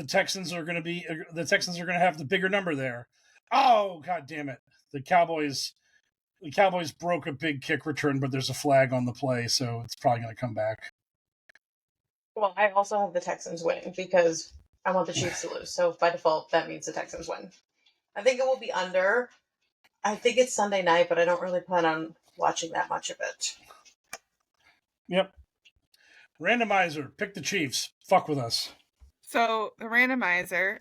Speaker 2: Texans are going to have the bigger number there. Oh, God damn it. The Cowboys broke a big kick return, but there's a flag on the play, so it's probably going to come back.
Speaker 1: Well, I also have the Texans winning because I want the Chiefs to lose. So by default, that means the Texans win. I think it will be under. I think it's Sunday night, but I don't really plan on watching that much of it.
Speaker 2: Yep. Randomizer, pick the Chiefs. Fuck with us.
Speaker 4: So the randomizer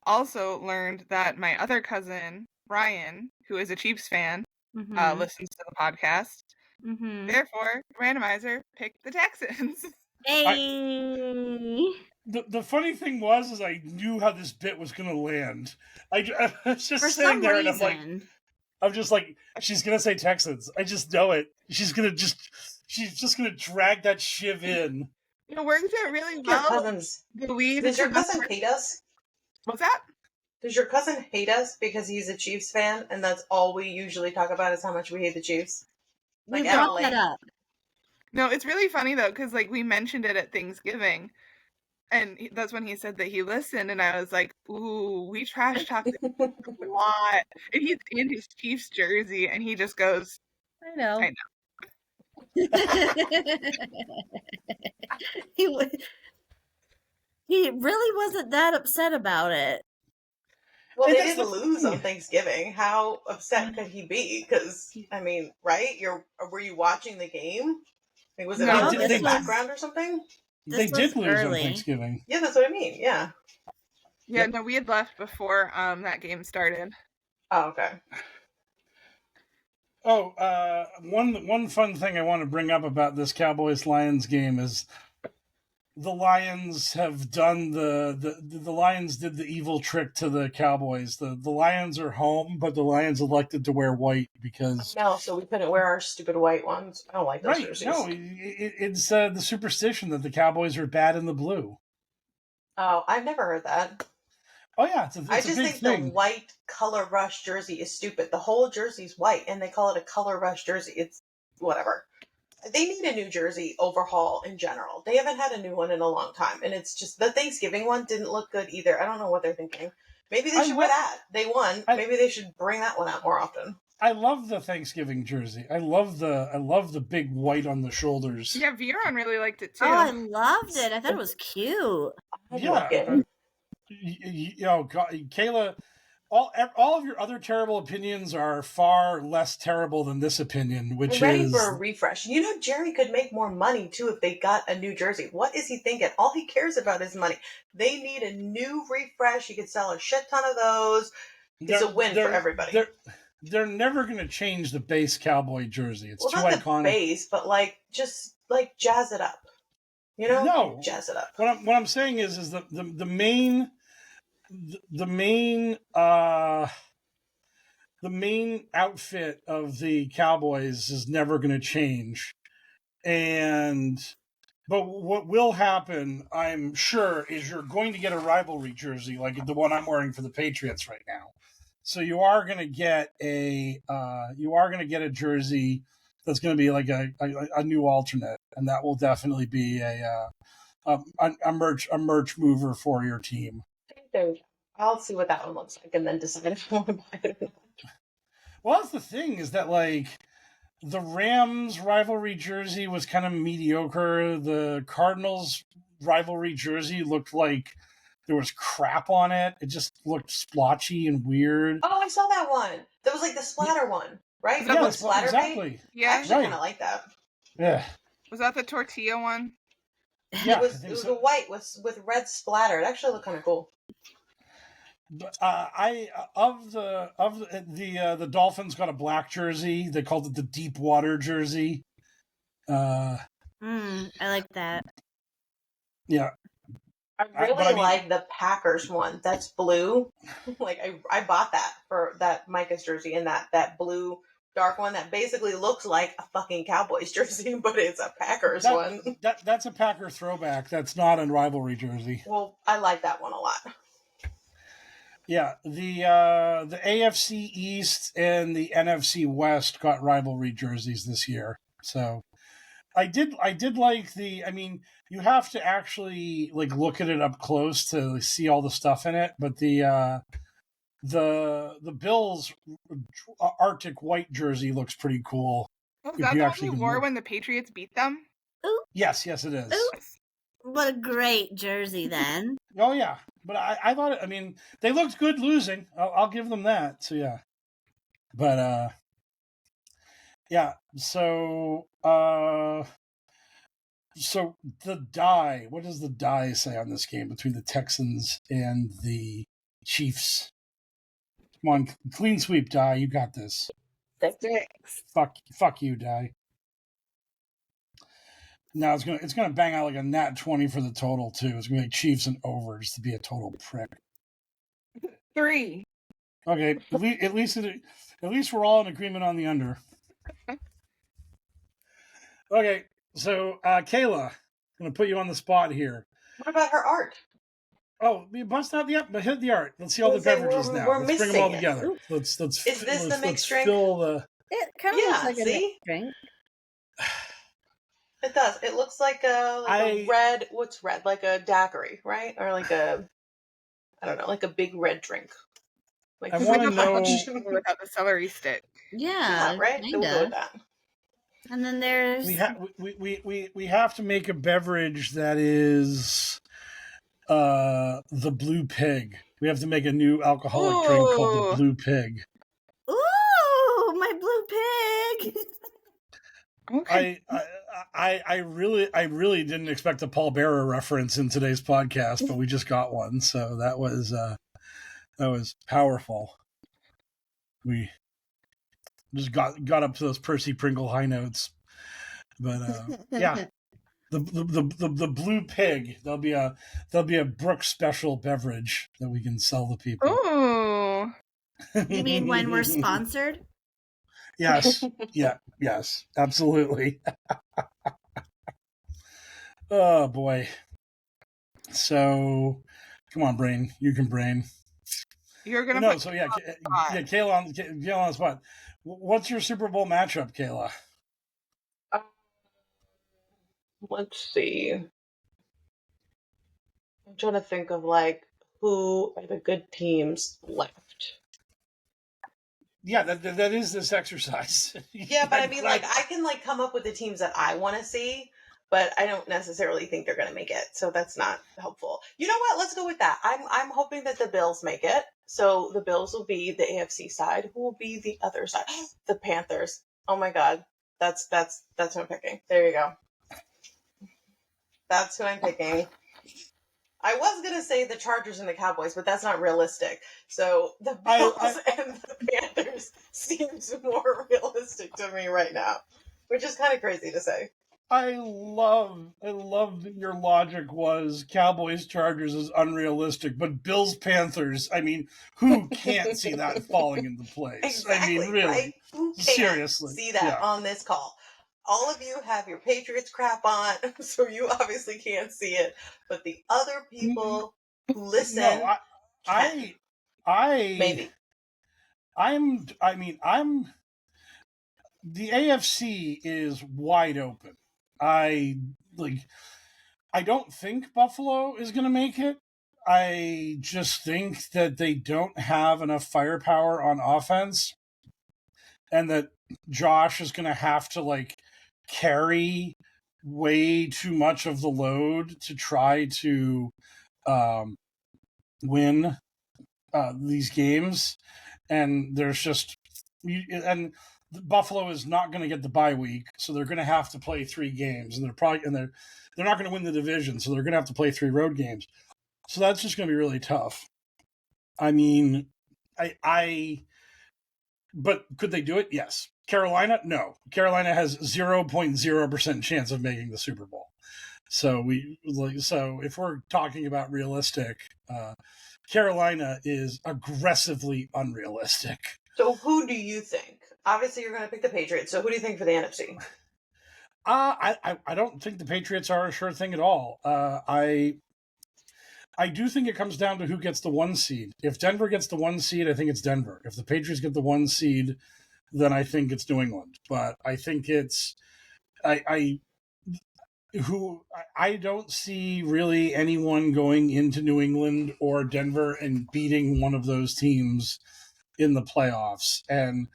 Speaker 4: also learned that my other cousin, Ryan, who is a Chiefs fan, listens to the podcast.
Speaker 3: Mm-hmm.
Speaker 4: Therefore, randomizer picked the Texans.
Speaker 3: Hey.
Speaker 2: The funny thing was I knew how this bit was going to land. I was just
Speaker 3: For
Speaker 2: sitting there
Speaker 3: reason.
Speaker 2: and I'm just like, she's going to say Texans. I just know it. She's just going to drag that shiv in.
Speaker 4: It worked out really
Speaker 1: Your
Speaker 4: well.
Speaker 1: cousins.
Speaker 4: Believe
Speaker 1: Does your cousin hate us?
Speaker 4: What's that?
Speaker 1: Does your cousin hate us because he's a Chiefs fan and that's all we usually talk about is how much we hate the Chiefs?
Speaker 3: We brought that up.
Speaker 4: No, it's really funny though, because like we mentioned it at Thanksgiving, and that's when he said that he listened, and I was like, "Ooh, we trash talked a lot." And he's in his Chiefs jersey, and he just goes,
Speaker 3: I know. He really wasn't that upset about it.
Speaker 1: Well, they didn't lose on Thanksgiving. How upset could he be? Because, I mean, right? Were you watching the game? Like, was it on in the background or something?
Speaker 2: They did lose on Thanksgiving.
Speaker 1: Yeah, that's what I mean. Yeah.
Speaker 4: Yeah, no, we had left before that game started.
Speaker 1: Oh, okay.
Speaker 2: Oh, one fun thing I want to bring up about this Cowboys-Lions game is the Lions have done the Lions did the evil trick to the Cowboys. The Lions are home, but the Lions elected to wear white because
Speaker 1: no, so we couldn't wear our stupid white ones. I don't like those jerseys.
Speaker 2: No, it's the superstition that the Cowboys are bad in the blue.
Speaker 1: Oh, I've never heard that.
Speaker 2: Oh yeah, it's
Speaker 1: I just think the white color rush jersey is stupid. The whole jersey's white, and they call it a color rush jersey. It's whatever. They need a new jersey overhaul in general. They haven't had a new one in a long time, and it's just the Thanksgiving one didn't look good either. I don't know what they're thinking. Maybe they should wear that. They won. Maybe they should bring that one out more often.
Speaker 2: I love the Thanksgiving jersey. I love the big white on the shoulders.
Speaker 4: Yeah, Viron really liked it too.
Speaker 3: Oh, I loved it. I thought it was cute.
Speaker 2: Kayla, all of your other terrible opinions are far less terrible than this opinion, which
Speaker 1: We're ready for a refresh. You know, Jerry could make more money too if they got a new jersey. What is he thinking? All he cares about is money. They need a new refresh. He could sell a shit ton of those. It's a win for everybody.
Speaker 2: they're never going to change the base cowboy jersey. It's too
Speaker 1: not
Speaker 2: iconic.
Speaker 1: The base, but like just like jazz it up. You know?
Speaker 2: No,
Speaker 1: jazz it up.
Speaker 2: What I'm saying is the main outfit of the Cowboys is never going to change. But what will happen, I'm sure, is you're going to get a rivalry jersey like the one I'm wearing for the Patriots right now. So you are going to get a jersey that's going to be like a new alternate, and that will definitely be a merch mover for your team.
Speaker 1: I'll see what that one looks like and then decide if I want to buy it or not.
Speaker 2: Well, that's the thing, is that like the Rams rivalry jersey was kind of mediocre. The Cardinals rivalry jersey looked like there was crap on it. It just looked splotchy and weird.
Speaker 1: Oh, I saw that one. That was like the splatter one, right?
Speaker 2: Yeah,
Speaker 1: With splatter
Speaker 2: exactly.
Speaker 1: paint?
Speaker 4: Yeah.
Speaker 1: I actually kind of like that.
Speaker 2: Yeah.
Speaker 4: Was that the tortilla one?
Speaker 2: Yeah,
Speaker 1: it was a white with red splatter. It actually looked kind of cool.
Speaker 2: The Dolphins got a black jersey. They called it the deep water jersey.
Speaker 3: I like that.
Speaker 2: Yeah.
Speaker 1: I really like the Packers one. That's blue. Like I bought that for that Micah's jersey and that blue dark one that basically looks like a fucking Cowboys jersey, but it's a Packers one.
Speaker 2: That's a Packer throwback. That's not a rivalry jersey.
Speaker 1: Well, I like that one a lot.
Speaker 2: Yeah, the AFC East and the NFC West got rivalry jerseys this year. So I did like I mean, you have to actually like look at it up close to see all the stuff in it, but the Bills Arctic white jersey looks pretty cool.
Speaker 4: Oh, is that the one you wore when the Patriots beat them?
Speaker 3: Ooh.
Speaker 2: Yes, it is.
Speaker 3: Ooh. What a great jersey then.
Speaker 2: Oh yeah, but I thought it, I mean, they looked good losing. I'll give them that. So yeah, but yeah. So the die. What does the die say on this game between the Texans and the Chiefs? Come on, clean sweep, die. You got this.
Speaker 4: 6.
Speaker 2: Fuck you, die. Now it's gonna bang out like a nat 20 for the total too. It's gonna be Chiefs and over just to be a total prick.
Speaker 4: 3.
Speaker 2: Okay, at least we're all in agreement on the under. Okay, so Kayla, I'm gonna put you on the spot here.
Speaker 1: What about her art?
Speaker 2: Oh, we bust out but hit the art. Let's see all the beverages now. Let's bring them all together. Let's.
Speaker 1: Is this the mixed drink?
Speaker 3: It kind of looks like a mixed drink.
Speaker 1: It does. It looks like a red. What's red? Like a daiquiri, right? Or like a, I don't know, like a big red drink. Like
Speaker 2: I want to know
Speaker 4: without the celery stick.
Speaker 3: Yeah,
Speaker 1: right. We'll go with that.
Speaker 3: And then there's
Speaker 2: we have to make a beverage that is the Blue Pig. We have to make a new alcoholic drink called the Blue Pig.
Speaker 3: Ooh, my Blue Pig.
Speaker 4: Okay.
Speaker 2: I really didn't expect a Paul Bearer reference in today's podcast, but we just got one, so that was powerful. We just got up to those Percy Pringle high notes, but yeah, the Blue Pig. There'll be a Brooks special beverage that we can sell to people.
Speaker 4: Ooh.
Speaker 3: You mean when we're sponsored?
Speaker 2: Yes. Yes, absolutely. Oh boy. So, come on, brain. You can brain.
Speaker 4: You're gonna
Speaker 2: So yeah, Kayla on the spot. What's your Super Bowl matchup, Kayla?
Speaker 1: Let's see. I'm trying to think of like who are the good teams left.
Speaker 2: Yeah, that is this exercise.
Speaker 1: Yeah, but I mean, like, I can like come up with the teams that I want to see, but I don't necessarily think they're going to make it, so that's not helpful. You know what? Let's go with that. I'm hoping that the Bills make it. So the Bills will be the AFC side. Who will be the other side? The Panthers. Oh my God, that's who I'm picking. There you go. That's who I'm picking. I was going to say the Chargers and the Cowboys, but that's not realistic. So the Bills and the Panthers seems more realistic to me right now, which is kind of crazy to say.
Speaker 2: I love that your logic was Cowboys Chargers is unrealistic, but Bills Panthers, I mean, who can't see that falling into place?
Speaker 1: Exactly,
Speaker 2: I mean, really,
Speaker 1: right? Who can't
Speaker 2: seriously
Speaker 1: see that on this call? All of you have your Patriots crap on, so you obviously can't see it. But the other people who listen,
Speaker 2: no,
Speaker 1: maybe.
Speaker 2: The AFC is wide open. I don't think Buffalo is going to make it. I just think that they don't have enough firepower on offense, and that Josh is going to have to carry way too much of the load to try to win these games. And there's just Buffalo is not going to get the bye week, so they're going to have to play 3 games, and they're not going to win the division, so they're going to have to play 3 road games. So that's just going to be really tough. I mean, but could they do it? Yes. Carolina? No. Carolina has 0.0% chance of making the Super Bowl. So if we're talking about realistic, Carolina is aggressively unrealistic.
Speaker 1: So who do you think? Obviously, you're going to pick the Patriots. So who do you think for the NFC?
Speaker 2: I don't think the Patriots are a sure thing at all. I do think it comes down to who gets the 1 seed. If Denver gets the 1 seed, I think it's Denver. If the Patriots get the 1 seed, then I think it's New England. But I think it's I don't see really anyone going into New England or Denver and beating one of those teams in the playoffs. And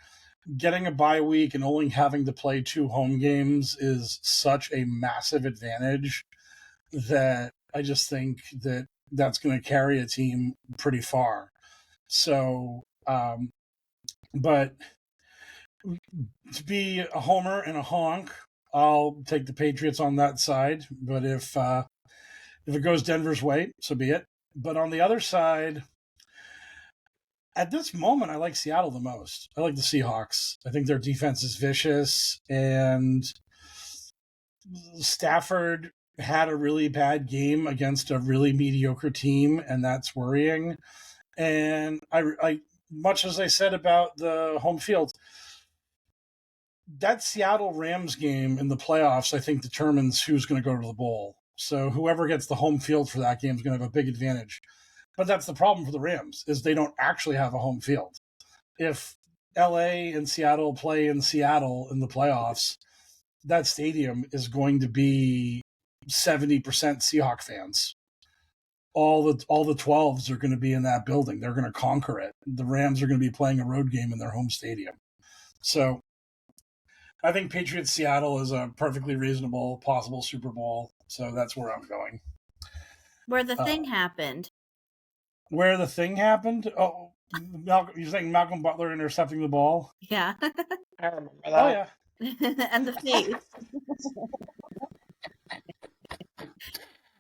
Speaker 2: getting a bye week and only having to play 2 home games is such a massive advantage that I just think that that's going to carry a team pretty far. So, but to be a homer and a honk, I'll take the Patriots on that side. But if it goes Denver's way, so be it. But on the other side, at this moment, I like Seattle the most. I like the Seahawks. I think their defense is vicious, and Stafford had a really bad game against a really mediocre team, and that's worrying. And I much as I said about the home field, that Seattle Rams game in the playoffs, I think, determines who's going to go to the bowl. So whoever gets the home field for that game is going to have a big advantage. But that's the problem for the Rams, is they don't actually have a home field. If LA and Seattle play in Seattle in the playoffs, that stadium is going to be 70% Seahawk fans. All the 12s are going to be in that building. They're going to conquer it. The Rams are going to be playing a road game in their home stadium. So I think Patriots Seattle is a perfectly reasonable possible Super Bowl. So that's where I'm going.
Speaker 3: Where the thing happened.
Speaker 2: Where the thing happened? Oh, you're saying Malcolm Butler intercepting the ball?
Speaker 3: Yeah.
Speaker 1: I remember that.
Speaker 2: Oh, yeah.
Speaker 3: And the face.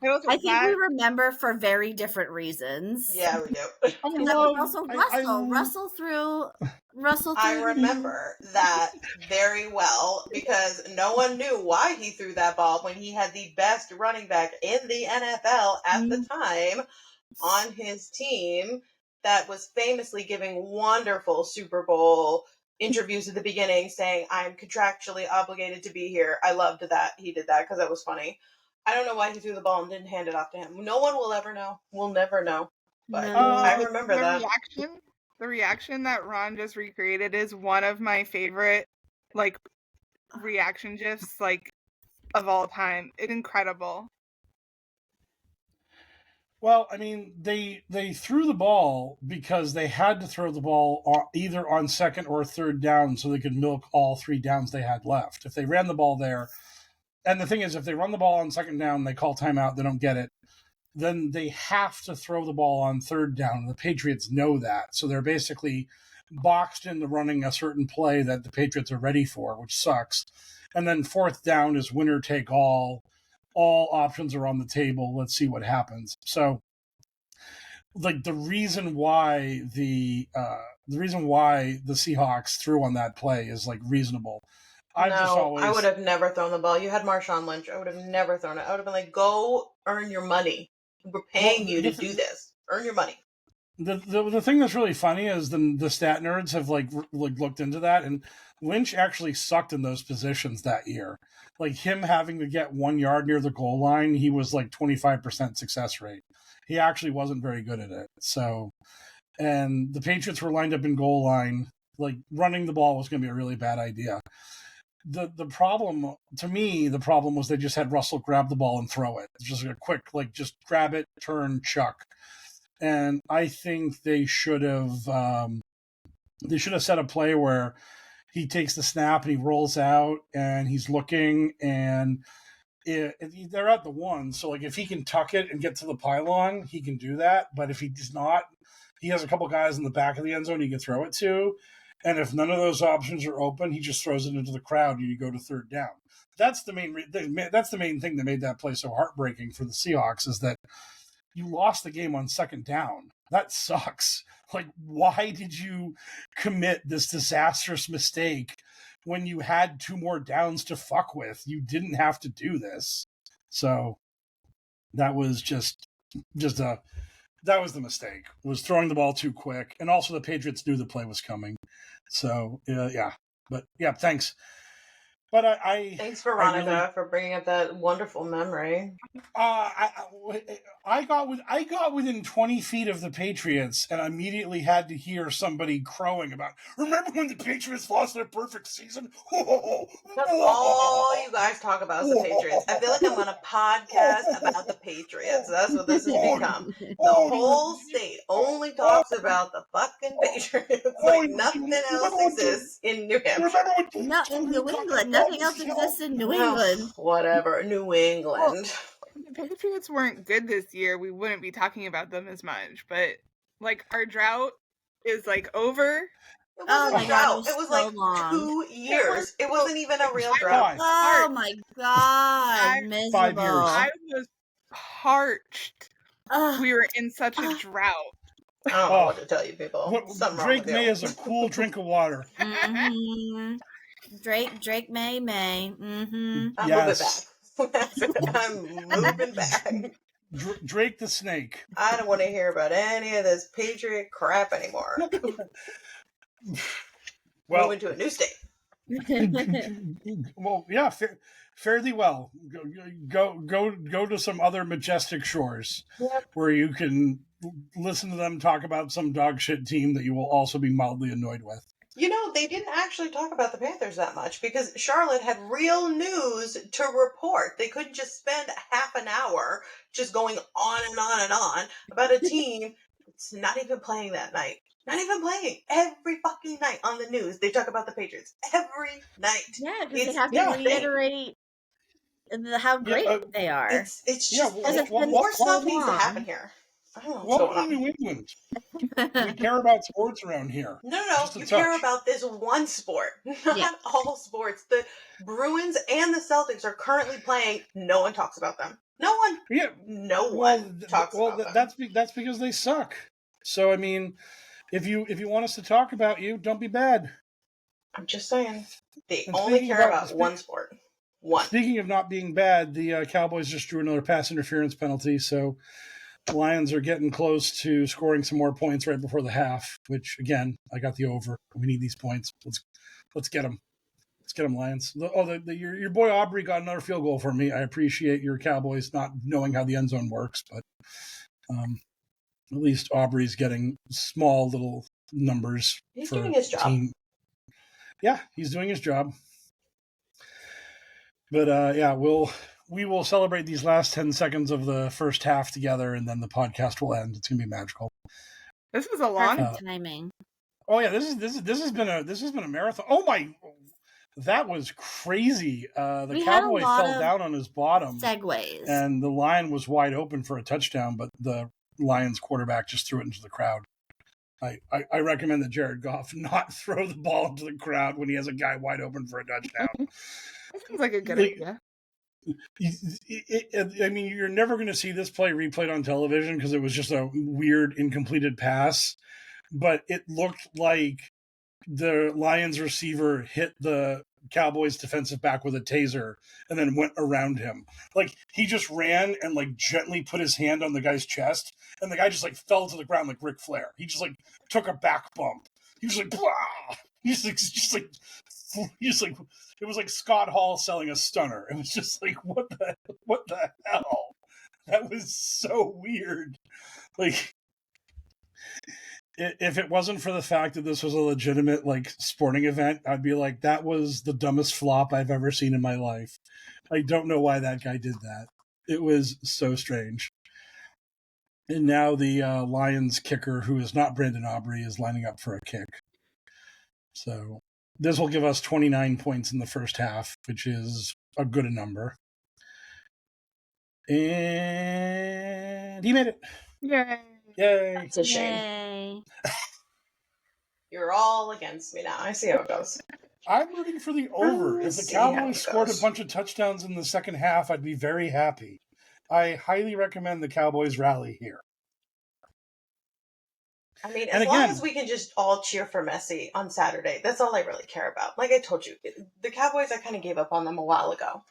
Speaker 3: I think we remember for very different reasons.
Speaker 1: Yeah, we do.
Speaker 3: And that was also Russell. Russell threw.
Speaker 1: I remember that very well because no one knew why he threw that ball when he had the best running back in the NFL at the time on his team that was famously giving wonderful Super Bowl interviews at the beginning saying, I'm contractually obligated to be here. I loved that he did that because that was funny. I don't know why he threw the ball and didn't hand it off to him. No one will ever know. We'll never know. But I remember that.
Speaker 4: The reaction that Ron just recreated is one of my favorite, reaction gifs, of all time. It's incredible.
Speaker 2: Well, I mean, they threw the ball because they had to throw the ball either on second or third down so they could milk all 3 downs they had left. If they ran the ball there, and the thing is, if they run the ball on second down, they call timeout, they don't get it, then they have to throw the ball on third down. The Patriots know that. So they're basically boxed into running a certain play that the Patriots are ready for, which sucks. And then fourth down is winner take all. all options are on the table. Let's see what happens. So, like the reason why the Seahawks threw on that play is like reasonable.
Speaker 1: I would have never thrown the ball. You had Marshawn Lynch. I would have never thrown it. I would have been like, go earn your money. We're paying you to do this. Earn your money.
Speaker 2: The thing that's really funny is the stat nerds have like looked into that, and Lynch actually sucked in those positions that year. Like him having to get 1 yard near the goal line, he was like 25% success rate. He actually wasn't very good at it. So, and the Patriots were lined up in goal line. Like running the ball was going to be a really bad idea. The problem, to me, the problem was they just had Russell grab the ball and throw it. It's just a quick, like, just grab it, turn, chuck. And I think they should have set a play where he takes the snap and he rolls out and he's looking and they're at the 1. So, like, if he can tuck it and get to the pylon, he can do that. But if he does not, he has a couple guys in the back of the end zone he can throw it to. And if none of those options are open, he just throws it into the crowd and you go to third down. That's the main thing that made that play so heartbreaking for the Seahawks, is that you lost the game on second down. That sucks. Like, why did you commit this disastrous mistake when you had 2 more downs to fuck with? You didn't have to do this. So that was that was the mistake, was throwing the ball too quick. And also the Patriots knew the play was coming. So, yeah. But, yeah, thanks. But
Speaker 1: thanks, Veronica, for bringing up that wonderful memory.
Speaker 2: I got within 20 feet of the Patriots and immediately had to hear somebody crowing about, remember when the Patriots lost their perfect season?
Speaker 1: That's all you guys talk about is the Patriots. I feel like I'm on a podcast about the Patriots. That's what this has become. The whole state only talks about the fucking Patriots. Like nothing else exists in New Hampshire.
Speaker 3: Not in New England. Nothing else exists in New England.
Speaker 1: Whatever, New England.
Speaker 4: Well, if the Patriots weren't good this year, we wouldn't be talking about them as much. But like our drought is like over.
Speaker 1: It wasn't a drought. It was
Speaker 3: so
Speaker 1: like
Speaker 3: long.
Speaker 1: 2 years. It wasn't even a real drought.
Speaker 3: Oh my god, miserable.
Speaker 2: 5 years.
Speaker 4: I was parched.
Speaker 3: Ugh.
Speaker 4: We were in such a drought.
Speaker 1: I don't know what to tell you, people.
Speaker 2: Drake May is a cool drink of water.
Speaker 3: Mm-hmm. Drake May. Mm-hmm.
Speaker 1: I'm
Speaker 2: Yes.
Speaker 1: moving back. I'm moving back.
Speaker 2: Drake the Snake.
Speaker 1: I don't want to hear about any of this Patriot crap anymore.
Speaker 2: Well,
Speaker 1: moving to a new state.
Speaker 2: Well, yeah, fairly well. Go to some other majestic shores where you can listen to them talk about some dog shit team that you will also be mildly annoyed with.
Speaker 1: You know, they didn't actually talk about the Panthers that much because Charlotte had real news to report. They couldn't just spend half an hour just going on and on and on about a team that's not even playing that night. Not even playing. Every fucking night on the news, they talk about the Patriots. Every night.
Speaker 3: Yeah, because they have to reiterate how great they are.
Speaker 1: It's just more stuff needs to happen here. I don't know what's going on.
Speaker 2: New England. We care about sports around here.
Speaker 1: No. You care about this one sport, not all sports. The Bruins and the Celtics are currently playing. No one talks about them. No one. Yeah. No one talks about them.
Speaker 2: That's because they suck. So I mean, if you want us to talk about you, don't be bad.
Speaker 1: I'm just saying. They only care about one sport. One.
Speaker 2: Speaking of not being bad, the Cowboys just drew another pass interference penalty, so the Lions are getting close to scoring some more points right before the half, which, again, I got the over. We need these points. Let's get them. Let's get them, Lions. Your boy Aubrey got another field goal for me. I appreciate your Cowboys not knowing how the end zone works, but at least Aubrey's getting small little numbers.
Speaker 1: He's doing his job. Team.
Speaker 2: Yeah, he's doing his job. But, we will celebrate these last 10 seconds of the first half together, and then the podcast will end. It's going to be magical.
Speaker 4: This was a long
Speaker 3: timing.
Speaker 2: Oh yeah, this has been a marathon. Oh my, that was crazy. The Cowboy fell down on his bottom.
Speaker 3: Segues.
Speaker 2: And the line was wide open for a touchdown, but the Lions quarterback just threw it into the crowd. I recommend that Jared Goff not throw the ball into the crowd when he has a guy wide open for a touchdown.
Speaker 4: That seems like a good idea.
Speaker 2: I mean, you're never going to see this play replayed on television because it was just a weird, incompleted pass. But it looked like the Lions receiver hit the Cowboys defensive back with a taser and then went around him. Like, he just ran and, like, gently put his hand on the guy's chest, and the guy just, like, fell to the ground like Ric Flair. He just, like, took a back bump. He was like, blah! He's like, it was like Scott Hall selling a stunner. It was just like, what the hell? That was so weird. Like, if it wasn't for the fact that this was a legitimate, like, sporting event, I'd be like, that was the dumbest flop I've ever seen in my life. I don't know why that guy did that. It was so strange. And now the Lions kicker, who is not Brandon Aubrey, is lining up for a kick. So this will give us 29 points in the first half, which is a good number. And he made it.
Speaker 4: Yay.
Speaker 2: Yay.
Speaker 1: It's a shame.
Speaker 3: Yay.
Speaker 1: You're all against me now. I see how it goes.
Speaker 2: I'm rooting for the over. If the
Speaker 1: See how
Speaker 2: Cowboys
Speaker 1: it
Speaker 2: scored a
Speaker 1: goes.
Speaker 2: bunch of touchdowns in the second half, I'd be very happy. I highly recommend the Cowboys rally here.
Speaker 1: I mean,
Speaker 2: And
Speaker 1: as long
Speaker 2: again-
Speaker 1: as we can just all cheer for Messi on Saturday, that's all I really care about. Like I told you, the Cowboys, I kind of gave up on them a while ago.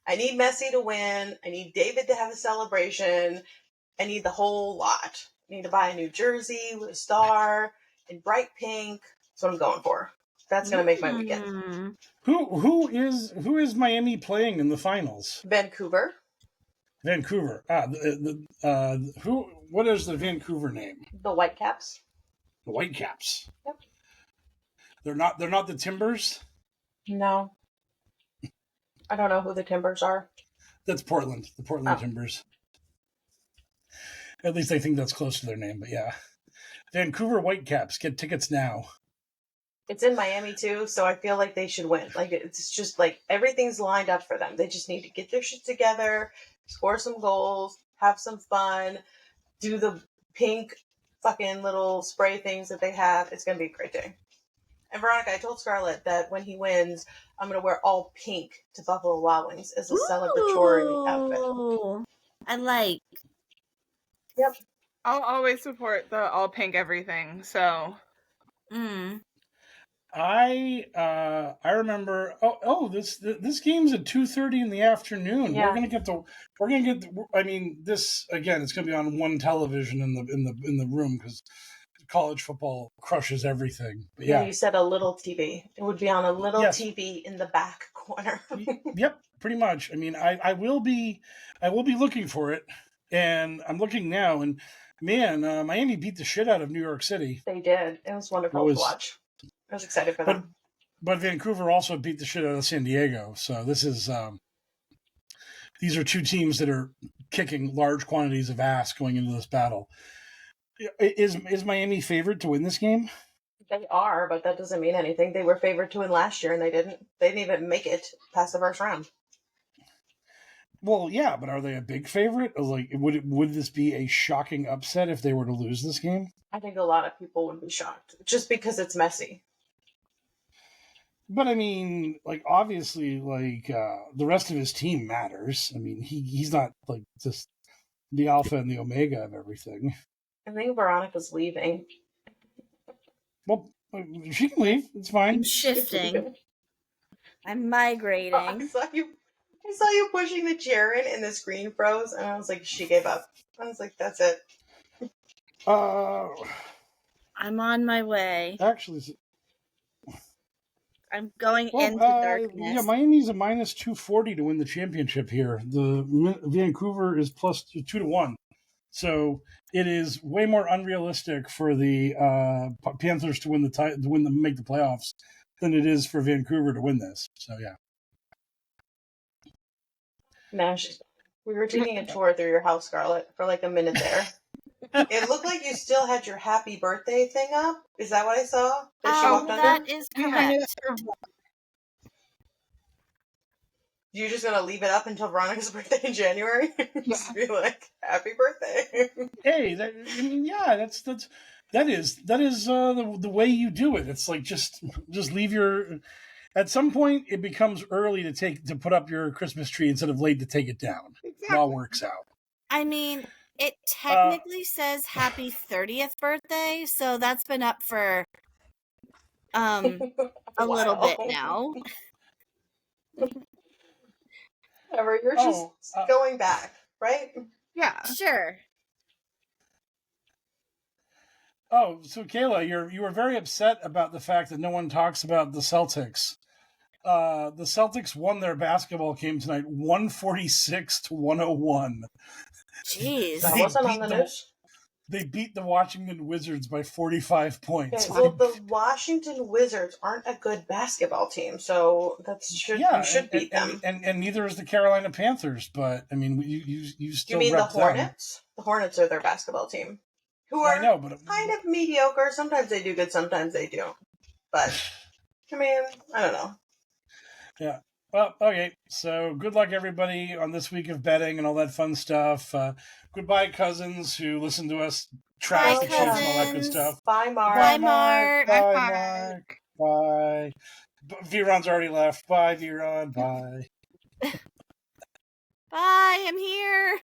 Speaker 1: I need Messi to win. I need David to have a celebration. I need the whole lot. I need to buy a new jersey with a star in bright pink. That's what I'm going for. That's going to make my weekend.
Speaker 3: Mm.
Speaker 2: Who is Miami playing in the finals?
Speaker 1: Vancouver.
Speaker 2: Vancouver. What is the Vancouver name?
Speaker 1: The Whitecaps.
Speaker 2: The Whitecaps.
Speaker 1: Yep.
Speaker 2: They're not the Timbers?
Speaker 1: No. I don't know who the Timbers are.
Speaker 2: That's Portland. The Portland Timbers. At least I think that's close to their name, but yeah. Vancouver Whitecaps. Get tickets now.
Speaker 1: It's in Miami too, so I feel like they should win. Like it's just like everything's lined up for them. They just need to get their shit together, score some goals, have some fun, do the pink fucking little spray things that they have. It's gonna be a great day. And Veronica, I told Scarlett that when he wins, I'm gonna wear all pink to Buffalo Wild Wings as a celebratory outfit.
Speaker 3: Ooh. I like.
Speaker 1: Yep.
Speaker 4: I'll always support the all pink everything. So
Speaker 3: Mm.
Speaker 2: I remember. This game's at 2:30 in the afternoon.
Speaker 1: Yeah.
Speaker 2: We're gonna get. I mean, this again. It's gonna be on one television in the room because college football crushes everything. But
Speaker 1: Yeah,
Speaker 2: yeah.
Speaker 1: you said a little TV. It would be on a little
Speaker 2: Yes.
Speaker 1: TV in the back corner.
Speaker 2: Yep, pretty much. I mean, I will be looking for it, and I'm looking now. And man, Miami beat the shit out of New York City.
Speaker 1: They did. It was wonderful to watch. I was excited for them.
Speaker 2: But Vancouver also beat the shit out of San Diego. So this is these are two teams that are kicking large quantities of ass going into this battle. Is Miami favored to win this game?
Speaker 1: They are, but that doesn't mean anything. They were favored to win last year, and they didn't. They didn't even make it past the first round.
Speaker 2: Well, yeah, but are they a big favorite? Like, would this be a shocking upset if they were to lose this game?
Speaker 1: I think a lot of people would be shocked, just because it's messy.
Speaker 2: But I mean, like, obviously, like, the rest of his team matters. I mean, he's not like just the alpha and the omega of everything.
Speaker 1: I think Veronica's leaving.
Speaker 2: Well, she can leave. It's fine.
Speaker 3: I'm shifting. I'm
Speaker 1: I
Speaker 3: migrating.
Speaker 1: saw you pushing the chair in, and the screen froze, and I was like, she gave up. I was like, that's it.
Speaker 3: I'm on my way.
Speaker 2: Actually,
Speaker 3: I'm going
Speaker 2: well,
Speaker 3: into darkness.
Speaker 2: yeah, Miami's a minus 240 to win the championship here. The Vancouver is plus 2-1. So it is way more unrealistic for the Panthers to make the playoffs than it is for Vancouver to win this. So yeah.
Speaker 1: Nash, we were taking a tour through your house, Scarlett, for like a minute there. It looked like you still had your happy birthday thing up. Is that what I saw? That she walked under?
Speaker 3: That is
Speaker 4: we hung it
Speaker 3: correct.
Speaker 1: You're just gonna leave it up until Veronica's birthday in January? Just be like, happy birthday.
Speaker 2: Hey, that is the way you do it. It's like just leave your. At some point, it becomes early to put up your Christmas tree instead of late to take it down.
Speaker 4: Exactly.
Speaker 2: It all works out.
Speaker 3: I mean, it technically says happy 30th birthday, so that's been up for a little bit now.
Speaker 1: Whatever, you're just going back, right?
Speaker 4: Yeah.
Speaker 3: Sure.
Speaker 2: Oh, so Kayla, you were very upset about the fact that no one talks about the Celtics. The Celtics won their basketball game tonight, 146-101.
Speaker 3: Jeez.
Speaker 1: That wasn't on the news.
Speaker 2: They beat the Washington Wizards by 45 points.
Speaker 1: Okay, well, the Washington Wizards aren't a good basketball team, so you should beat them.
Speaker 2: And neither is the Carolina Panthers. But I mean, you still.
Speaker 1: You mean the
Speaker 2: rep them.
Speaker 1: Hornets? The Hornets are their basketball team, who are kind of mediocre. Sometimes they do good, sometimes they don't. But I mean, I don't know.
Speaker 2: Yeah. Well, okay. So good luck, everybody, on this week of betting and all that fun stuff. Goodbye, cousins who listen to us trash the Chiefs and all that good stuff.
Speaker 1: Bye, Mark.
Speaker 3: Bye, Mark.
Speaker 2: Bye, Mark. Bye. Viron's already left. Bye, Viron. Bye.
Speaker 3: Bye, I'm here.